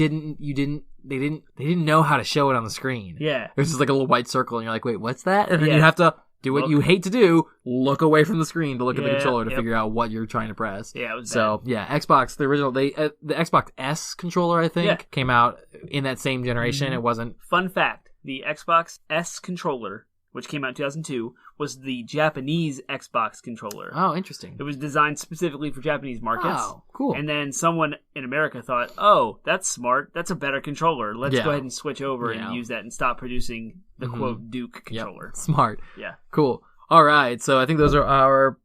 They didn't know how to show it on the screen. Yeah, it was just like a little white circle, and you're like, wait, what's that? And then you have to do what you hate to do: look away from the screen to look at the controller to figure out what you're trying to press. Yeah, it was so bad. Xbox, the original, the Xbox S controller, I think, came out in that same generation. Mm-hmm. It wasn't. Fun fact: the Xbox S controller, which came out in 2002, was the Japanese Xbox controller. Oh, interesting. It was designed specifically for Japanese markets. Oh, cool. And then someone in America thought, oh, that's smart. That's a better controller. Let's go ahead and switch over and use that and stop producing the, quote, Duke controller. Yep. Smart. Yeah. Cool. All right. So I think those are our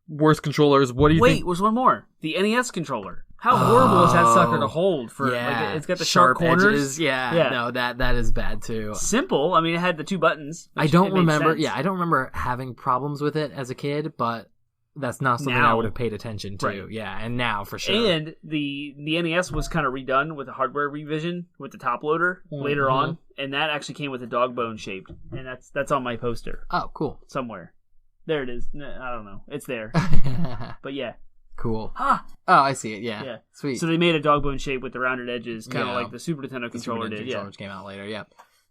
worst controllers. What do you think? Wait, there's one more. The NES controller. How horrible is that sucker to hold? It's got the sharp corners. Edges. Yeah. No, that is bad too. Simple. I mean, it had the 2 buttons. I don't remember. Yeah, I don't remember having problems with it as a kid, but that's not something I would have paid attention to. Right. Yeah, and now for sure. And the NES was kind of redone with a hardware revision with the top loader later on, and that actually came with a dog bone shaped, and that's on my poster. Oh, cool. Somewhere. There it is. I don't know. It's there. But yeah. Cool. Oh, I see it. Yeah. Sweet. So they made a dog bone shape with the rounded edges, kind of like the Super Nintendo controller did. Yeah. Which came out later. Yeah.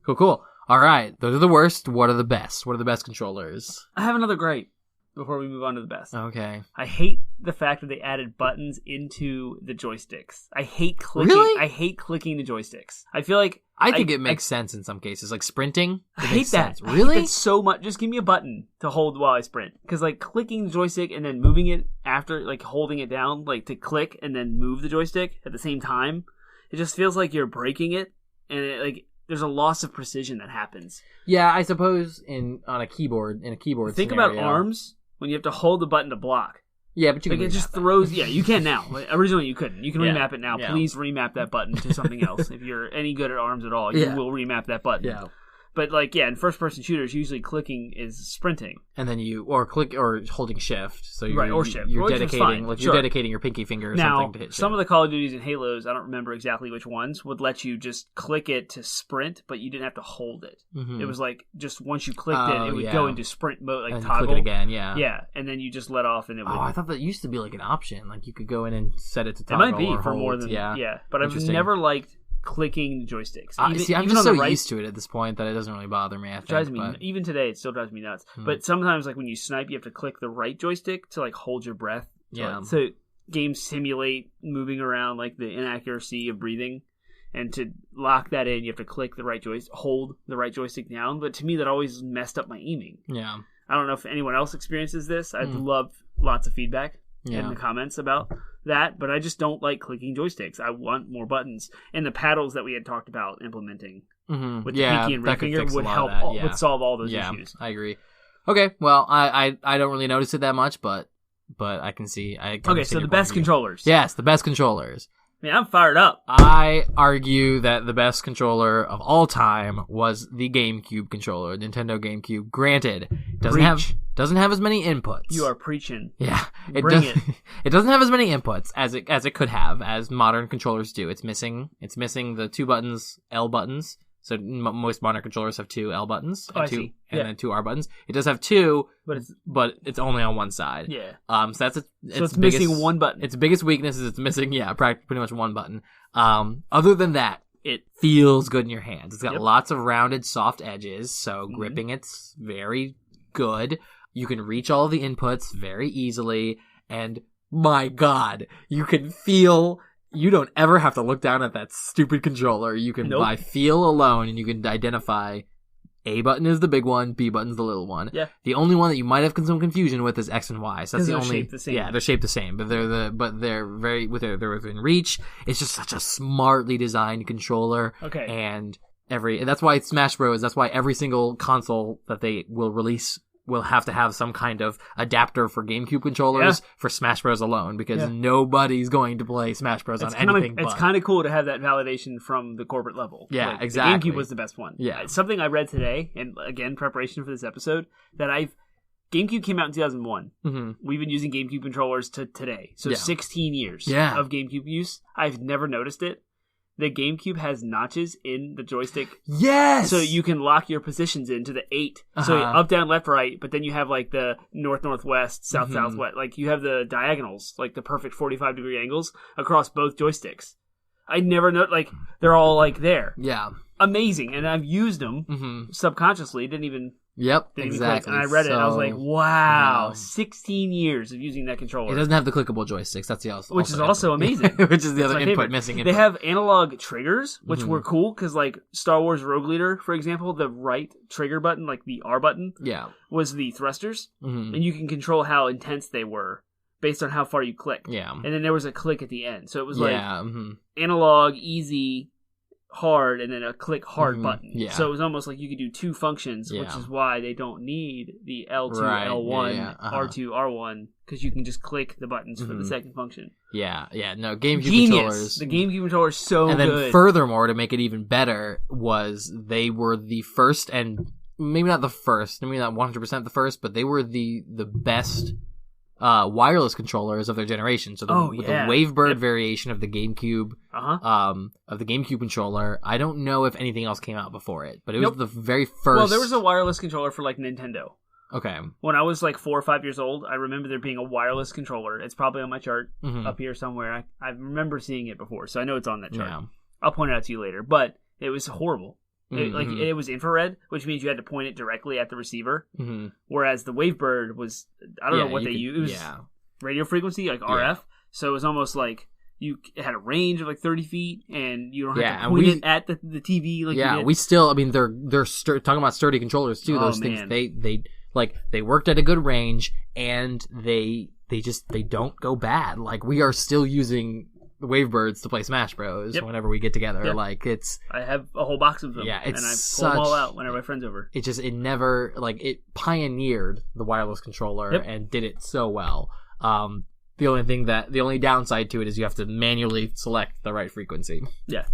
Cool. All right. Those are the worst. What are the best? What are the best controllers? I have another gripe before we move on to the best. Okay. I hate the fact that they added buttons into the joysticks. I hate clicking. Really? I hate clicking the joysticks. I feel like I think it makes sense in some cases, like sprinting. I hate that. Really? I hate that so much. Just give me a button to hold while I sprint. Because clicking the joystick and then moving it after, holding it down, to click and then move the joystick at the same time, it just feels like you're breaking it, and there's a loss of precision that happens. Yeah, I suppose on a keyboard Think about arms when you have to hold the button to block. Yeah, but you can it just throws. Yeah, you can now. Originally, you couldn't. You can remap it now. Yeah. Please remap that button to something else. If you're any good at arms at all, you will remap that button. Yeah. But in first-person shooters, usually clicking is sprinting, and then click or holding shift. So or shift. You're dedicating you're dedicating your pinky finger or something to hit shift. Some of the Call of Duties and Halos, I don't remember exactly which ones, would let you just click it to sprint, but you didn't have to hold it. Mm-hmm. It was just once you clicked it would go into sprint mode, and toggle. Click it again, yeah. Yeah, and then you just let off, and it would. Oh, I thought that used to be an option. You could go in and set it to toggle. It might be for more than but I've never liked clicking joysticks. I'm just so used to it at this point that it doesn't really bother me. Even today, it still drives me nuts. But sometimes, like when you snipe, you have to click the right joystick to like hold your breath. So games simulate moving around, like the inaccuracy of breathing. And to lock that in, you have to click the right joystick, hold the right joystick down. But to me, that always messed up my aiming. Yeah. I don't know if anyone else experiences this. I'd love lots of feedback in the comments about that. But I just don't like clicking joysticks. I want more buttons. And the paddles that we had talked about implementing with the pinky and ring finger would help, would solve all those issues. I agree. Okay, well, I don't really notice it that much, but I can see. So the best controllers. Yes, the best controllers. Man, I'm fired up. I argue that the best controller of all time was the GameCube controller, Nintendo GameCube. Granted, doesn't have as many inputs. You are preaching. Yeah, it. It doesn't have as many inputs as it could have, as modern controllers do. It's missing the 2 buttons, L buttons. So most modern controllers have 2 L buttons and then 2 R buttons. It does have 2, but it's only on one side. Yeah. So it's missing one button. Its biggest weakness is it's missing pretty much one button. Other than that, it feels good in your hands. It's got lots of rounded, soft edges, so gripping it's very good. You can reach all the inputs very easily, and my God, you can feel. You don't ever have to look down at that stupid controller. You can, by feel alone, and you can identify A button is the big one, B button's the little one. Yeah. The only one that you might have some confusion with is X and Y. So that's the only. Shaped the same. Yeah, they're shaped the same, but they're very they're within reach. It's just such a smartly designed controller. Okay. And that's why Smash Bros. That's why every single console that they will release will have to have some kind of adapter for GameCube controllers for Smash Bros. Alone, because nobody's going to play Smash Bros. On anything but. It's kind of cool to have that validation from the corporate level. Yeah, like, exactly. The GameCube was the best one. Yeah. It's something I read today, and again, preparation for this episode, that GameCube came out in 2001. Mm-hmm. We've been using GameCube controllers to today. So 16 years of GameCube use. I've never noticed it. The GameCube has notches in the joystick. Yes! So you can lock your positions into the 8. So up, down, left, right, but then you have like the north, northwest, south, southwest. Like you have the diagonals, like the perfect 45-degree angles across both joysticks. I never know, like they're all like there. Yeah. Amazing. And I've used them subconsciously. Didn't even exactly. And I read it and I was like, wow, 16 years of using that controller. It doesn't have the clickable joysticks. That's which is also amazing. Which is the other missing input. They have analog triggers, which were cool, because like Star Wars Rogue Leader, for example, the right trigger button, like the R button, was the thrusters. And you can control how intense they were based on how far you click. Yeah. And then there was a click at the end. So it was like analog, easy, hard, and then a click hard button. Yeah. So it was almost like you could do 2 functions, which is why they don't need the L2, L1, R2, R1, because you can just click the buttons for the second function. Yeah. No, GameCube controllers. The GameCube controller is so good. And then furthermore, to make it even better, was they were the first, and maybe not the first, maybe not 100% the first, but they were the best wireless controllers of their generation. So the Wavebird variation of the GameCube, of the GameCube controller, I don't know if anything else came out before it, but it was the very first. Well, there was a wireless controller for like Nintendo. Okay. When I was like 4 or 5 years old, I remember there being a wireless controller. It's probably on my chart up here somewhere. I remember seeing it before, so I know it's on that chart. Yeah. I'll point it out to you later, but it was horrible. It was infrared, which means you had to point it directly at the receiver. Whereas the Wavebird was, I don't know what they used. Yeah. Radio frequency, like RF. So it was almost like you had a range of like 30 feet, and you don't have to point it at the TV. Like you did. We still, I mean, they're talking about sturdy controllers too. Those things, they worked at a good range, and they don't go bad. Like, we are still using Wavebirds to play Smash Bros. Whenever we get together. Yep. Like, I have a whole box of them. Yeah, and I pull them all out whenever my friend's over. It pioneered the wireless controller and did it so well. The only downside to it is you have to manually select the right frequency. Yeah.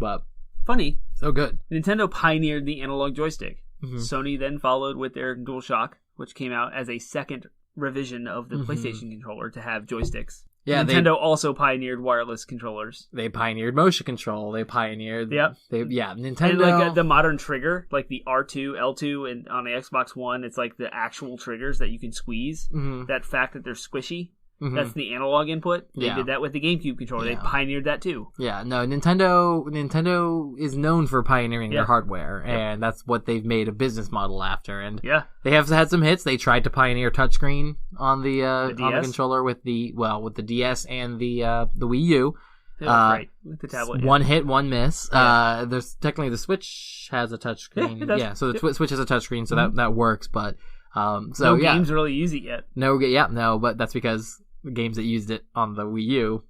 But funny. So good. Nintendo pioneered the analog joystick. Sony then followed with their DualShock, which came out as a second revision of the PlayStation controller to have joysticks. Yeah, Nintendo also pioneered wireless controllers. They pioneered motion control. They pioneered... Nintendo... And like the modern trigger, like the R2, L2, and on the Xbox One, it's like the actual triggers that you can squeeze. That fact that they're squishy Mm-hmm. That's the analog input. They did that with the GameCube controller. They pioneered that too. Yeah, no, Nintendo is known for pioneering their hardware, and that's what they've made a business model after. And they have had some hits. They tried to pioneer touchscreen on the controller with the DS and the Wii U. Right, with the tablet. One hit, one miss. There's technically the Switch has a touchscreen. Yeah, so the Switch has a touchscreen, so that works. But no games really use it yet. No, but that's because the games that used it on the Wii U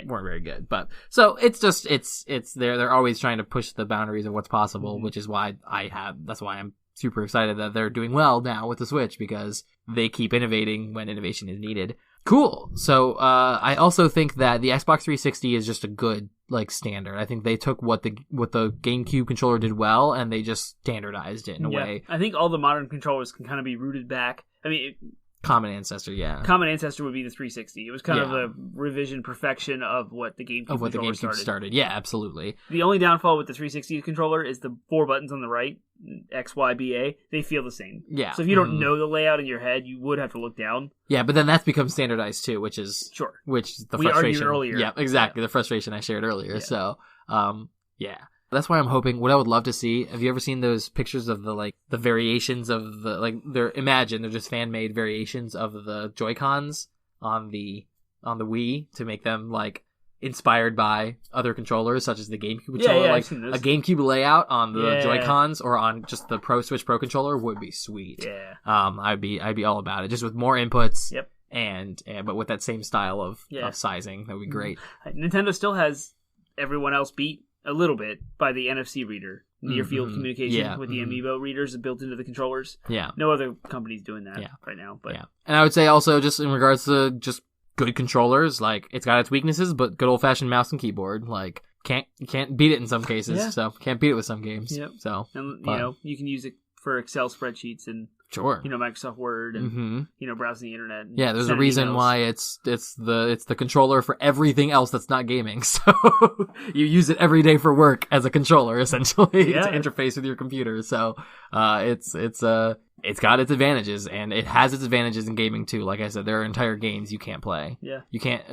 weren't very good. But so it's they're always trying to push the boundaries of what's possible, which is why that's why I'm super excited that they're doing well now with the Switch, because they keep innovating when innovation is needed. Cool. So I also think that the Xbox 360 is just a good standard. I think they took what the GameCube controller did well, and they just standardized it in a way. I think all the modern controllers can kind of be rooted back. I mean, common ancestor, Common ancestor would be the 360. It was kind of a revision perfection of what the GameCube started. Yeah, absolutely. The only downfall with the 360 controller is the 4 buttons on the right, X, Y, B, A. They feel the same. Yeah. So if you don't know the layout in your head, you would have to look down. Yeah, but then that's become standardized too, which is the frustration. We argued earlier. Yeah, exactly. The frustration I shared earlier. Yeah. So, that's why I'm hoping. What I would love to see. Have you ever seen those pictures of the variations of the they're just fan made variations of the Joy-Cons on the Wii to make them inspired by other controllers, such as the GameCube controller. A GameCube layout on the Joy-Cons or on just the Switch Pro controller would be sweet. Yeah. I'd be all about it. Just with more inputs. Yep. And but with that same style of sizing, that would be great. Nintendo still has everyone else beat a little bit by the NFC reader, near field communication with the Amiibo readers built into the controllers. Yeah. No other company's doing that right now. But and I would say also, just in regards to just good controllers, it's got its weaknesses, but good old fashioned mouse and keyboard, can't beat it in some cases. So can't beat it with some games. Yep. So and you can use it for Excel spreadsheets and Microsoft Word and browsing the internet. Yeah, there's a reason why it's the controller for everything else that's not gaming. So you use it every day for work as a controller, essentially, to interface with your computer. So it's got its advantages, and it has its advantages in gaming too. Like I said, there are entire games you can't play. Yeah, you can't.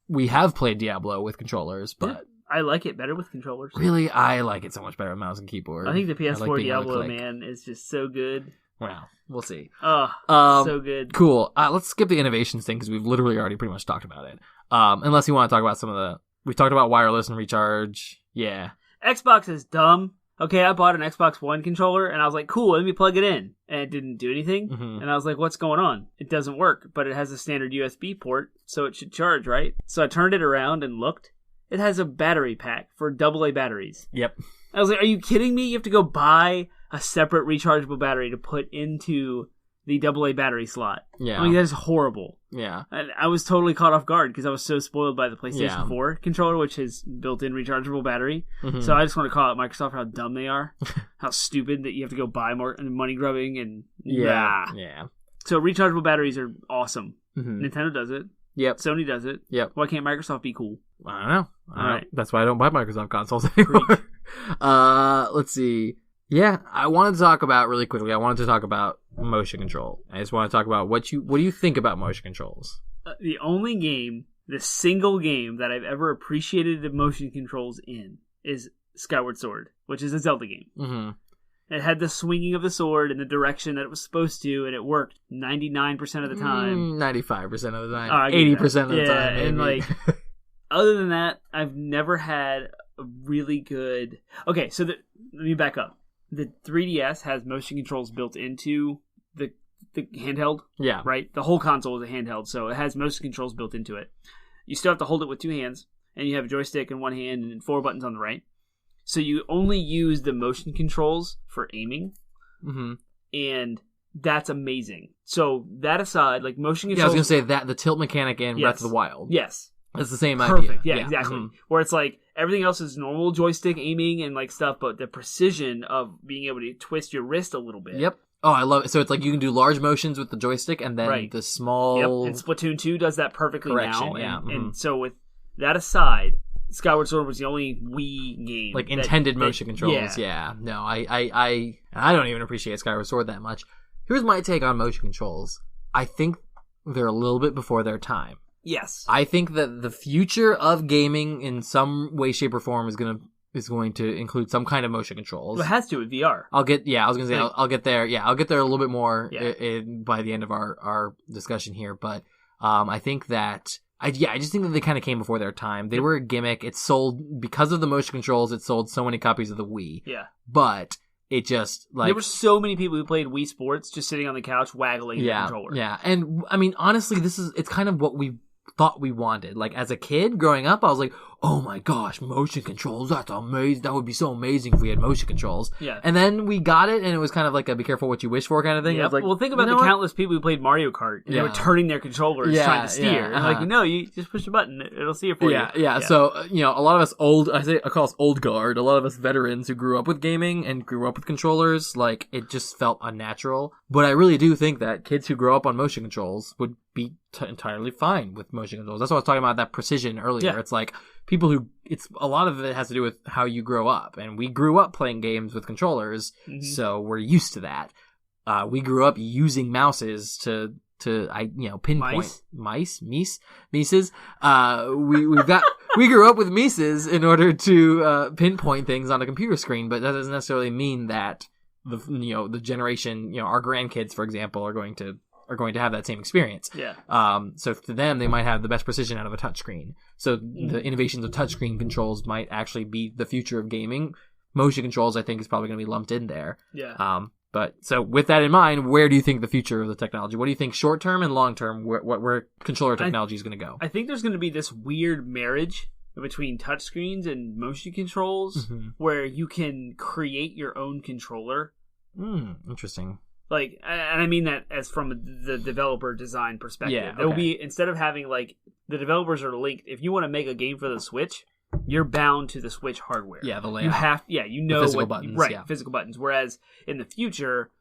We have played Diablo with controllers, but. I like it better with controllers. Really? I like it so much better with mouse and keyboard. I think the PS4 Diablo, man, is just so good. Well, we'll see. So good. Cool. Let's skip the innovations thing, because we've literally already pretty much talked about it. Unless you want to talk about some of the... We've talked about wireless and recharge. Yeah. Xbox is dumb. Okay, I bought an Xbox One controller, and I was like, cool, let me plug it in. And it didn't do anything. Mm-hmm. And I was like, what's going on? It doesn't work, but it has a standard USB port, so it should charge, right? So I turned it around and looked. It has a battery pack for AA batteries. Yep. I was like, are you kidding me? You have to go buy a separate rechargeable battery to put into the AA battery slot. Yeah. I mean, that is horrible. Yeah. And I was totally caught off guard because I was so spoiled by the PlayStation 4 controller, which has built-in rechargeable battery. Mm-hmm. So I just want to call out Microsoft how dumb they are. How stupid that you have to go buy more money grubbing and... Yeah. So rechargeable batteries are awesome. Mm-hmm. Nintendo does it. Yep. Sony does it. Yep. Why can't Microsoft be cool? I don't know. All right. That's why I don't buy Microsoft consoles anymore. Let's see. Yeah, I wanted to talk about really quickly. I wanted to talk about motion control. I just want to talk about what do you think about motion controls? The single game that I've ever appreciated the motion controls in is Skyward Sword, which is a Zelda game. Mm-hmm. It had the swinging of the sword in the direction that it was supposed to, and it worked 99% of the time. 95% of the time. 80% of the time. Maybe. And other than that, I've never had a really good... Okay, so let me back up. The 3DS has motion controls built into the handheld. Yeah. Right? The whole console is a handheld, so it has motion controls built into it. You still have to hold it with two hands, and you have a joystick in one hand and 4 buttons on the right. So you only use the motion controls for aiming, and that's amazing. So that aside, motion controls... Yeah, I was going to say that the tilt mechanic in Breath of the Wild. Yes. It's the same idea. Perfect. Yeah, exactly. Mm-hmm. Where it's everything else is normal joystick aiming and stuff, but the precision of being able to twist your wrist a little bit. Yep. Oh, I love it. So it's you can do large motions with the joystick, and then the small... Yep, and Splatoon 2 does that perfectly now. Yeah. And so with that aside... Skyward Sword was the only Wii game intended motion controls. Yeah. No, I don't even appreciate Skyward Sword that much. Here's my take on motion controls. I think they're a little bit before their time. Yes. I think that the future of gaming in some way, shape, or form is going to include some kind of motion controls. Well, it has to with VR. I'll get there. Yeah, I'll get there a little bit more by the end of our discussion here. But I think that I just think that they kind of came before their time. They were a gimmick. It sold because of the motion controls. It sold so many copies of the Wii. Yeah, but it just there were so many people who played Wii Sports just sitting on the couch waggling the controller. Yeah, and I mean honestly, it's kind of what we thought we wanted. Like as a kid growing up, I was like, oh my gosh, motion controls, that's amazing. That would be so amazing if we had motion controls. Yeah. And then we got it, and it was kind of like a be careful what you wish for kind of thing. Yep. I was like, well, think about the countless people who played Mario Kart. And they were turning their controllers trying to steer. Yeah, Like, no, you just push a button. It'll steer for you. Yeah. So, a lot of us I call us old guard, a lot of us veterans who grew up with gaming and grew up with controllers, like, it just felt unnatural. But I really do think that kids who grow up on motion controls would be entirely fine with motion controls. That's what I was talking about, that precision earlier. Yeah. It's like people who a lot of it has to do with how you grow up, and we grew up playing games with controllers, so we're used to that. We grew up using mouses to pinpoint mices. We grew up with mices in order to pinpoint things on a computer screen, but that doesn't necessarily mean that the generation, our grandkids, for example, are going to have that same experience. Yeah. So to them, they might have the best precision out of a touchscreen. So the innovations of touchscreen controls might actually be the future of gaming. Motion controls, I think, is probably going to be lumped in there. Yeah. But so with that in mind, where do you think the future of the technology? What do you think short term and long term? Where controller technology is going to go? I think there's going to be this weird marriage between touchscreens and motion controls, where you can create your own controller. Interesting. Like, and I mean that as from the developer design perspective. Yeah, okay. There'll be, instead of having, like, the developers are linked. If you want to make a game for the Switch, you're bound to the Switch hardware. Yeah, the layout. You have, the physical buttons. Right, physical buttons. Whereas in the future,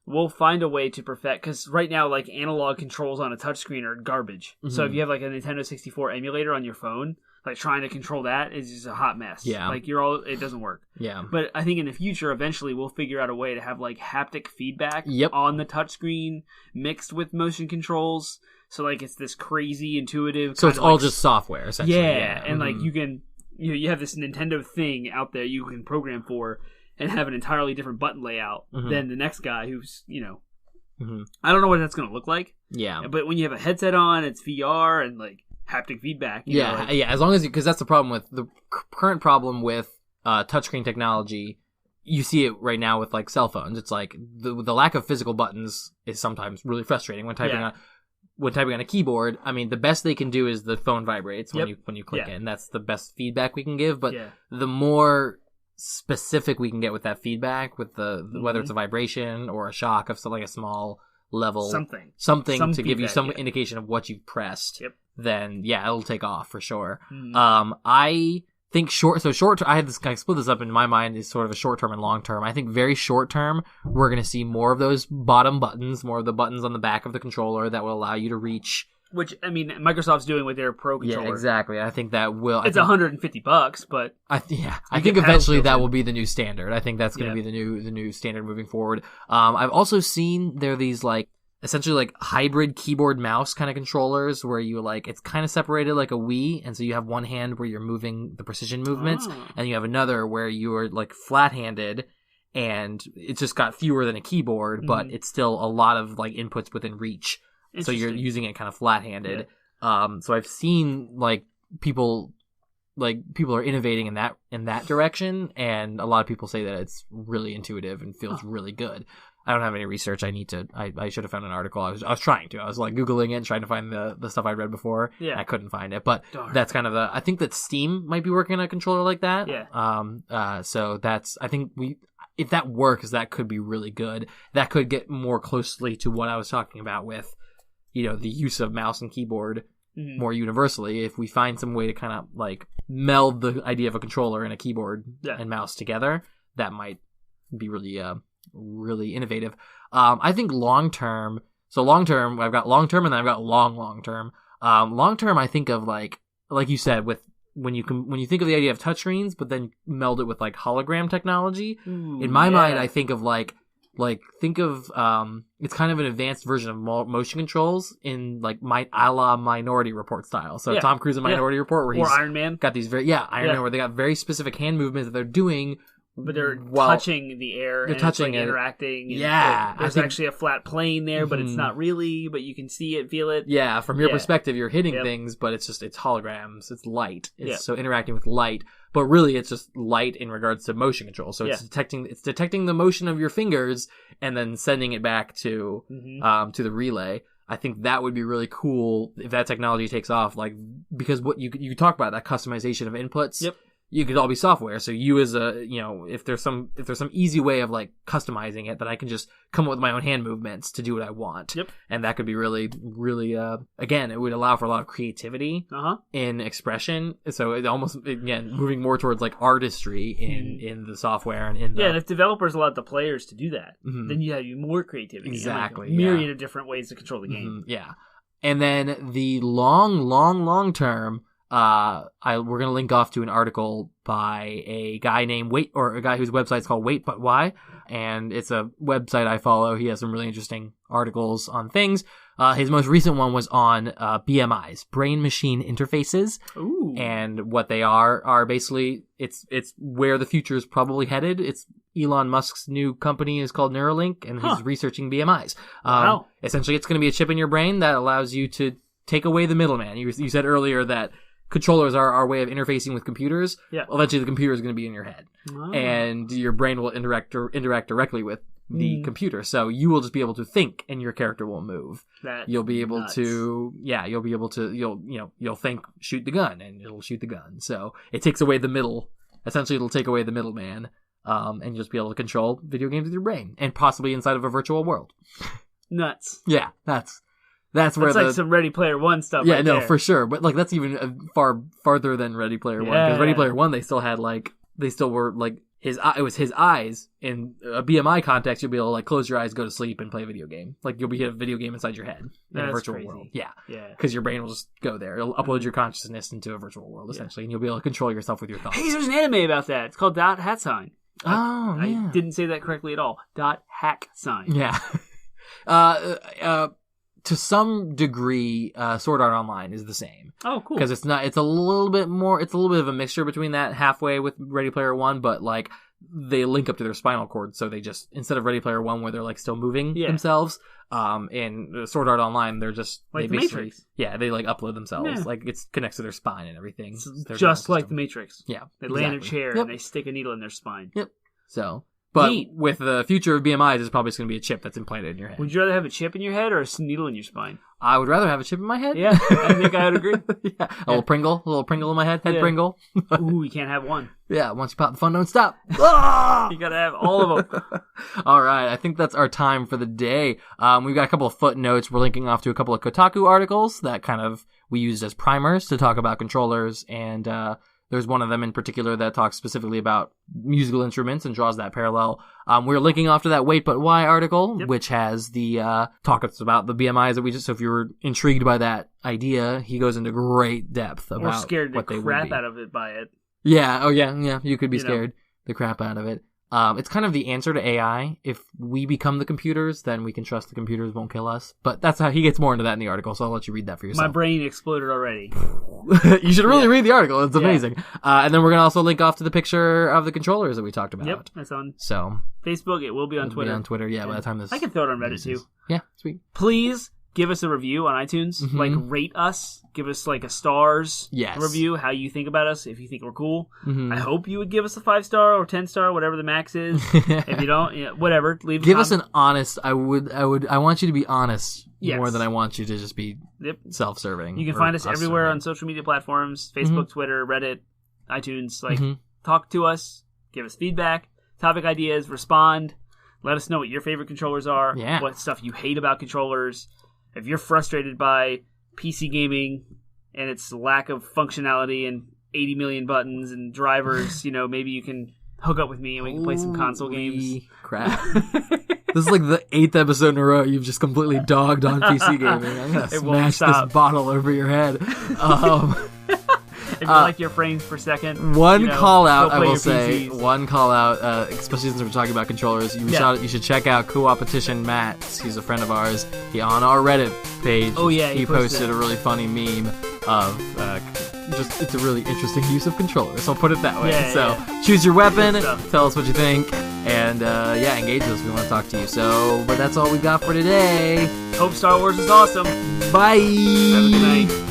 we'll find a way to perfect, because right now, like, analog controls on a touchscreen are garbage. So if you have, like, a Nintendo 64 emulator on your phone, like, trying to control that is just a hot mess. Yeah. Like, it doesn't work. Yeah. But I think in the future, eventually, we'll figure out a way to have, like, haptic feedback on the touchscreen mixed with motion controls. So, like, it's this crazy, intuitive... So it's all just software, essentially. Yeah. And, like, you can... You have this Nintendo thing out there you can program for and have an entirely different button layout than the next guy who's, I don't know what that's going to look like. Yeah. But when you have a headset on, it's VR and, like, haptic feedback. As long as because that's the problem with the current problem with touchscreen technology. You see it right now with, like, cell phones. It's like the lack of physical buttons is sometimes really frustrating when typing on a keyboard. I mean, the best they can do is the phone vibrates when you click it, and that's the best feedback we can give. But the more specific we can get with that feedback, with the whether it's a vibration or a shock of something, like a small level, something to feedback, give you some indication of what you've pressed, then it'll take off for sure. I think short term, I had this kind of split this up in my mind is sort of a short term and long term. I think very short term, we're going to see more of those bottom buttons, more of the buttons on the back of the controller that will allow you to reach. Which, I mean, Microsoft's doing with their Pro controller. Yeah, exactly. I think that will... It's $150, but... I think eventually that will be the new standard. I think that's going to be the new standard moving forward. I've also seen there are these, like, essentially like hybrid keyboard mouse kind of controllers where you like it's kind of separated like a Wii, and so you have one hand where you're moving the precision movements and you have another where you are like flat-handed and it's just got fewer than a keyboard, but it's still a lot of like inputs within reach, so you're using it kind of flat-handed. So I've seen like people are innovating in that direction, and a lot of people say that it's really intuitive and feels really good. I don't have any research. I should have found an article. I was trying to. I was like Googling it and trying to find the stuff I'd read before. Yeah. I couldn't find it. But that's kind of I think that Steam might be working on a controller like that. Yeah. So that's, I think if that works, that could be really good. That could get more closely to what I was talking about with, the use of mouse and keyboard more universally. If we find some way to kind of like meld the idea of a controller and a keyboard and mouse together, that might be really innovative. I think long term. So long term, I've got long term, and then I've got long term. Long term, I think of like you said, with when you think of the idea of touchscreens, but then meld it with like hologram technology. In my mind, I think of like Like, think of it's kind of an advanced version of motion controls in like a la Minority Report style. So Tom Cruise in Minority Report, where he's Iron Man got these Iron Man, where they got very specific hand movements that they're doing. But they're touching the air. They're and touching it's, like, it. interacting. And There's actually a flat plane there, but it's not really. But you can see it, feel it. Yeah, from your perspective, you're hitting things, but it's holograms. It's light. So interacting with light. But really, it's just light in regards to motion control. So it's detecting the motion of your fingers and then sending it back to the relay. I think that would be really cool if that technology takes off. Like, because what you talk about, that customization of inputs. Yep. You could all be software. So you as a, if there's some easy way of like customizing it, that I can just come up with my own hand movements to do what I want. Yep. And that could be really, really, again, it would allow for a lot of creativity in expression. So it almost, again, moving more towards like artistry in the software and in the... Yeah, and if developers allowed the players to do that, then you have more creativity. Exactly. And like a myriad of different ways to control the game. Yeah. And then the long term, we're going to link off to an article by a guy named a guy whose website's called Wait But Why, and it's a website I follow. He has some really interesting articles on things. His most recent one was on BMIs, brain machine interfaces. Ooh. And what they are basically it's where the future is probably headed. It's Elon Musk's new company is called Neuralink, and he's researching BMIs. Wow. Essentially, it's going to be a chip in your brain that allows you to take away the middleman. You said earlier that controllers are our way of interfacing with computers. Yeah. Eventually, the computer is going to be in your head, and your brain will interact directly with the computer. So you will just be able to think, and your character will move. You'll be able to, you'll think, shoot the gun, and it'll shoot the gun. So it takes away the middle. Essentially, it'll take away the middleman, and you'll just be able to control video games with your brain, and possibly inside of a virtual world. Nuts. Yeah, that's where like some Ready Player One stuff. Yeah, right no, there. for sure. But like that's even farther than Ready Player One, because Ready Player One they still were like it was his eyes. In a BMI context, you'll be able to like close your eyes, go to sleep, and play a video game. Like you'll be a video game inside your head in a virtual world. Yeah, because your brain will just go there. It'll upload your consciousness into a virtual world essentially, and you'll be able to control yourself with your thoughts. Hey, there's an anime about that. It's called Dot Hat Sign. I didn't say that correctly at all. Dot Hack Sign. Yeah. To some degree, Sword Art Online is the same. Oh, cool. Because it's a little bit of a mixture between that halfway with Ready Player One, but like they link up to their spinal cord, so they just, instead of Ready Player One where they're like still moving themselves, in Sword Art Online they're just like the Matrix. Yeah, they like upload themselves, like it connects to their spine and everything. Just like the Matrix. Yeah, they lay in a chair and they stick a needle in their spine. Yep. So. But with the future of BMIs, there's probably going to be a chip that's implanted in your head. Would you rather have a chip in your head or a needle in your spine? I would rather have a chip in my head. Yeah, I think I would agree. A little Pringle in my head Pringle. Ooh, you can't have one. Yeah, once you pop, the fun don't stop. You gotta have all of them. All right, I think that's our time for the day. We've got a couple of footnotes. We're linking off to a couple of Kotaku articles that kind of we used as primers to talk about controllers, and there's one of them in particular that talks specifically about musical instruments and draws that parallel. We're linking off to that Wait But Why article, which has the talks about the BMIs that we just. So if you were intrigued by that idea, he goes into great depth about or scared what the they crap would be. out of it by it. Yeah. Oh yeah. You could be scared the crap out of it. It's kind of the answer to AI. If we become the computers, then we can trust the computers won't kill us. But that's how he gets more into that in the article, so I'll let you read that for yourself. My brain exploded already. You should really read the article. It's amazing. And then we're going to also link off to the picture of the controllers that we talked about. Yep, that's on Facebook. It will be on Twitter. Be on Twitter, by the time this... I can throw it on Reddit, too. Yeah, sweet. Please give us a review on iTunes. Like, rate us. Give us, like, a stars review, how you think about us, if you think we're cool. I hope you would give us a 5-star or 10-star, whatever the max is. If you don't, whatever. Give us an honest... I want you to be honest more than I want you to just be self-serving. You can find us everywhere on social media platforms. Facebook, Twitter, Reddit, iTunes. Like, talk to us. Give us feedback. Topic ideas. Respond. Let us know what your favorite controllers are. Yeah. What stuff you hate about controllers. If you're frustrated by PC gaming and its lack of functionality and 80 million buttons and drivers, maybe you can hook up with me and we can play some console games. Crap. This is like the 8th episode in a row you've just completely dogged on PC gaming. I'm going to smash this bottle over your head. If you like your frames per second. One call out, I will say. PCs. One call out, especially since we're talking about controllers. You should check out Co-opetition Matt. He's a friend of ours. He on our Reddit page. Oh yeah, he posted a really funny meme of it's a really interesting use of controllers. I'll put it that way. Choose your weapon. Tell us what you think, and engage us. We want to talk to you. But that's all we got for today. Hope Star Wars is awesome. Bye. Have a good night.